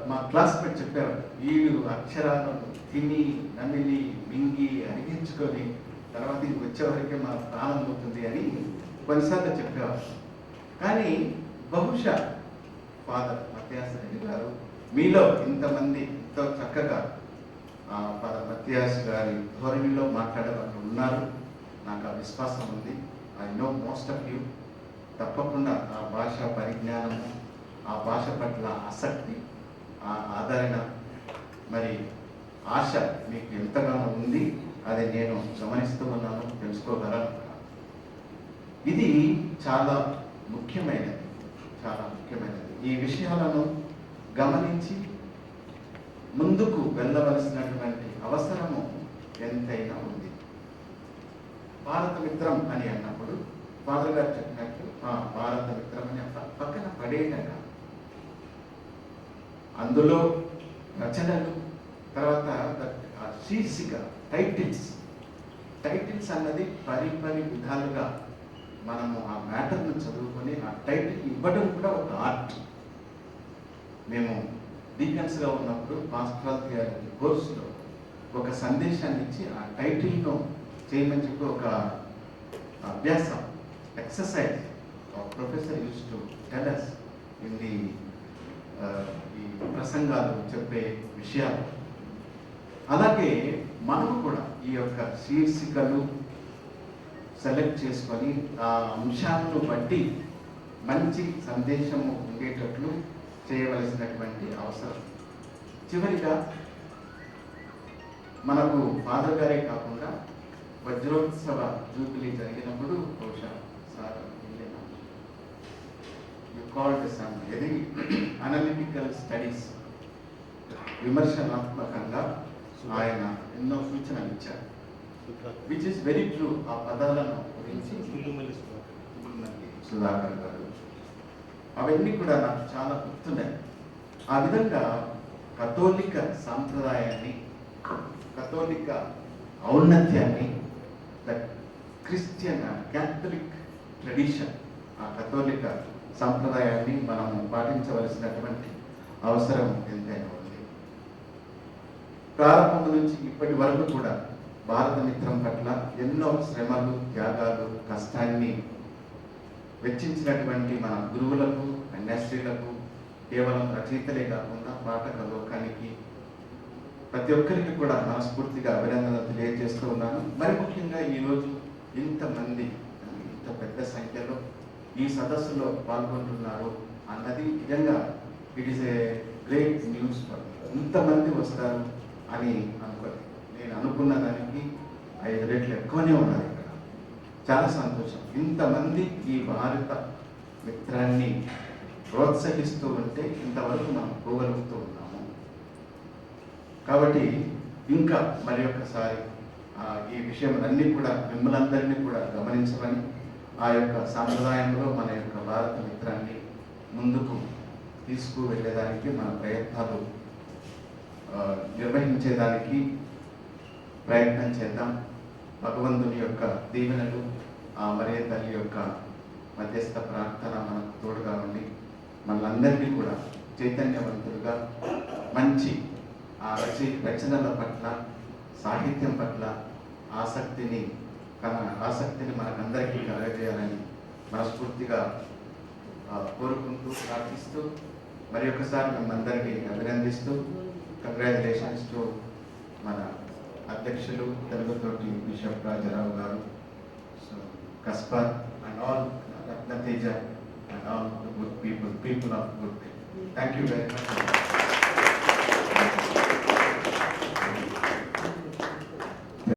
S8: మా క్లాస్మేట్ చెప్పేవాడు, వీడు అక్షరాలను తిని నమిలి మింగి అరిగించుకొని తర్వాత ఇది వచ్చేవరకే మన ప్రాణం అవుతుంది అని కొన్నిసార్లు చెప్పేవారు. కానీ బహుశా ఫాదర్ మత్యాస్ రెడ్డి గారు మీలో ఇంతమంది ఎంతో చక్కగా ఫాదర్ మత్యాస్ గారి ధోరణిలో మాట్లాడే వాళ్ళు ఉన్నారు. నాకు ఆ విశ్వాసం ఉంది. I know most of you. తప్పకుండా ఆ భాష పరిజ్ఞానము, ఆ భాష పట్ల ఆసక్తి, ఆ ఆదరణ, మరి ఆశ మీకు ఎంతగానో ఉంది. అది నేను గమనిస్తూ ఉన్నాను, తెలుసుకోగలను. ఇది చాలా ముఖ్యమైనది, చాలా ముఖ్యమైనది. ఈ విషయాలను గమనించి ముందుకు వెళ్ళవలసినటువంటి అవసరము ఎంతైనా ఉంది. భారత మిత్రం అని అన్నప్పుడు ఫాదర్ గారు చెప్పినట్టు భారత మిత్రం అని పక్కన పడేయటం, అందులో రచనలు, తర్వాత శీర్షిక, టైటిల్స్ అన్నది పరి విధాలుగా మనము ఆ మ్యాటర్ను చదువుకొని ఆ టైటిల్ ఇవ్వడం కూడా ఒక ఆర్ట్. మేము డీకన్స్గా ఉన్నప్పుడు పాస్టరల్ థియాలజీ కోర్సులో ఒక సందేశాన్ని ఇచ్చి ఆ టైటిల్ను చేయమని చెప్పి ఒక అభ్యాసం, exercise professor use to tell us in the ఈ ప్రసంగాలు చెప్పే విషయాలు. అలాగే మనము కూడా ఈ యొక్క శీర్షికలు సెలెక్ట్ చేసుకొని ఆ అంశాలను బట్టి మంచి సందేశము ఉండేటట్లు చేయవలసినటువంటి అవసరం. చివరిగా మనకు ఫాదర్ గారే కాకుండా వజ్రోత్సవ జూబిలీ జరిగినప్పుడు బహుశా sir called some analytical studies, విమర్శనాత్మకంగా ఆయన ఎన్నో సూచనలు ఇచ్చారు, విచ్ ఇస్ వెరీ ట్రూ. ఆ పదాలను గురించి సుధాకర్ గారు అవన్నీ కూడా నాకు చాలా గుర్తున్నాయి. ఆ విధంగా కథోలిక సాంప్రదాయాన్ని, కథోలిక ఔన్నత్యాన్ని, ద క్రిస్టియన్ క్యాథలిక్ ట్రెడిషన్, ఆ కథోలిక సాంప్రదాయాన్ని మనము పాటించవలసినటువంటి అవసరం ఎంతైనా ఉంది. ప్రారంభం నుంచి ఇప్పటి వరకు కూడా భారత మిత్రం పట్ల ఎన్నో శ్రమలు, త్యాగాలు, కష్టాన్ని వెచ్చించినటువంటి మన గురువులకు, కన్యాశ్రీలకు, కేవలం రచయితలే కాకుండా పాఠక లోకానికి, ప్రతి ఒక్కరికి కూడా మనస్ఫూర్తిగా అభినందనలు తెలియజేస్తూ ఉన్నాను. మరి ముఖ్యంగా ఈరోజు ఇంతమంది, ఇంత పెద్ద సంఖ్యలో ఈ సదస్సులో పాల్గొంటున్నారు అన్నది నిజంగా it is a great news. ఇంతమంది వస్తారు అని అనుకోలేదు. నేను అనుకున్న దానికి 5 రెట్లు ఎక్కువనే ఉన్నారు ఇక్కడ. చాలా సంతోషం. ఇంతమంది ఈ భారత మిత్రాన్ని ప్రోత్సహిస్తూ ఉంటే ఇంతవరకు మనం పోగలుగుతూ ఉన్నాము. కాబట్టి ఇంకా మరి ఒక్కసారి ఈ విషయములన్నీ కూడా మిమ్మల్ందరినీ కూడా గమనించమని, ఆ యొక్క సాంప్రదాయంలో మన యొక్క భారత మిత్రాన్ని ముందుకు తీసుకువెళ్ళేదానికి మన ప్రయత్నాలు నిర్వహించేదానికి ప్రయత్నం చేద్దాం. భగవంతుని యొక్క దీవెనలు, ఆ మరియ తల్లి యొక్క మధ్యస్థ ప్రార్థన మనకు తోడుగా ఉండి మనందరినీ కూడా చైతన్యవంతులుగా మంచి ఆ రచనల పట్ల, సాహిత్యం పట్ల ఆసక్తిని మనకందరికీ కలగజేయాలని మనస్ఫూర్తిగా కోరుకుంటూ, ప్రార్థిస్తూ, మరి ఒకసారి మనందరికీ అభినందిస్తూ, కంగ్రాచులేషన్స్ టు మన అధ్యక్షులు తెలుగుతోటి bishop Rajarao garu, Kasper and all Ratnateja and all the good people of good. Thank you very much.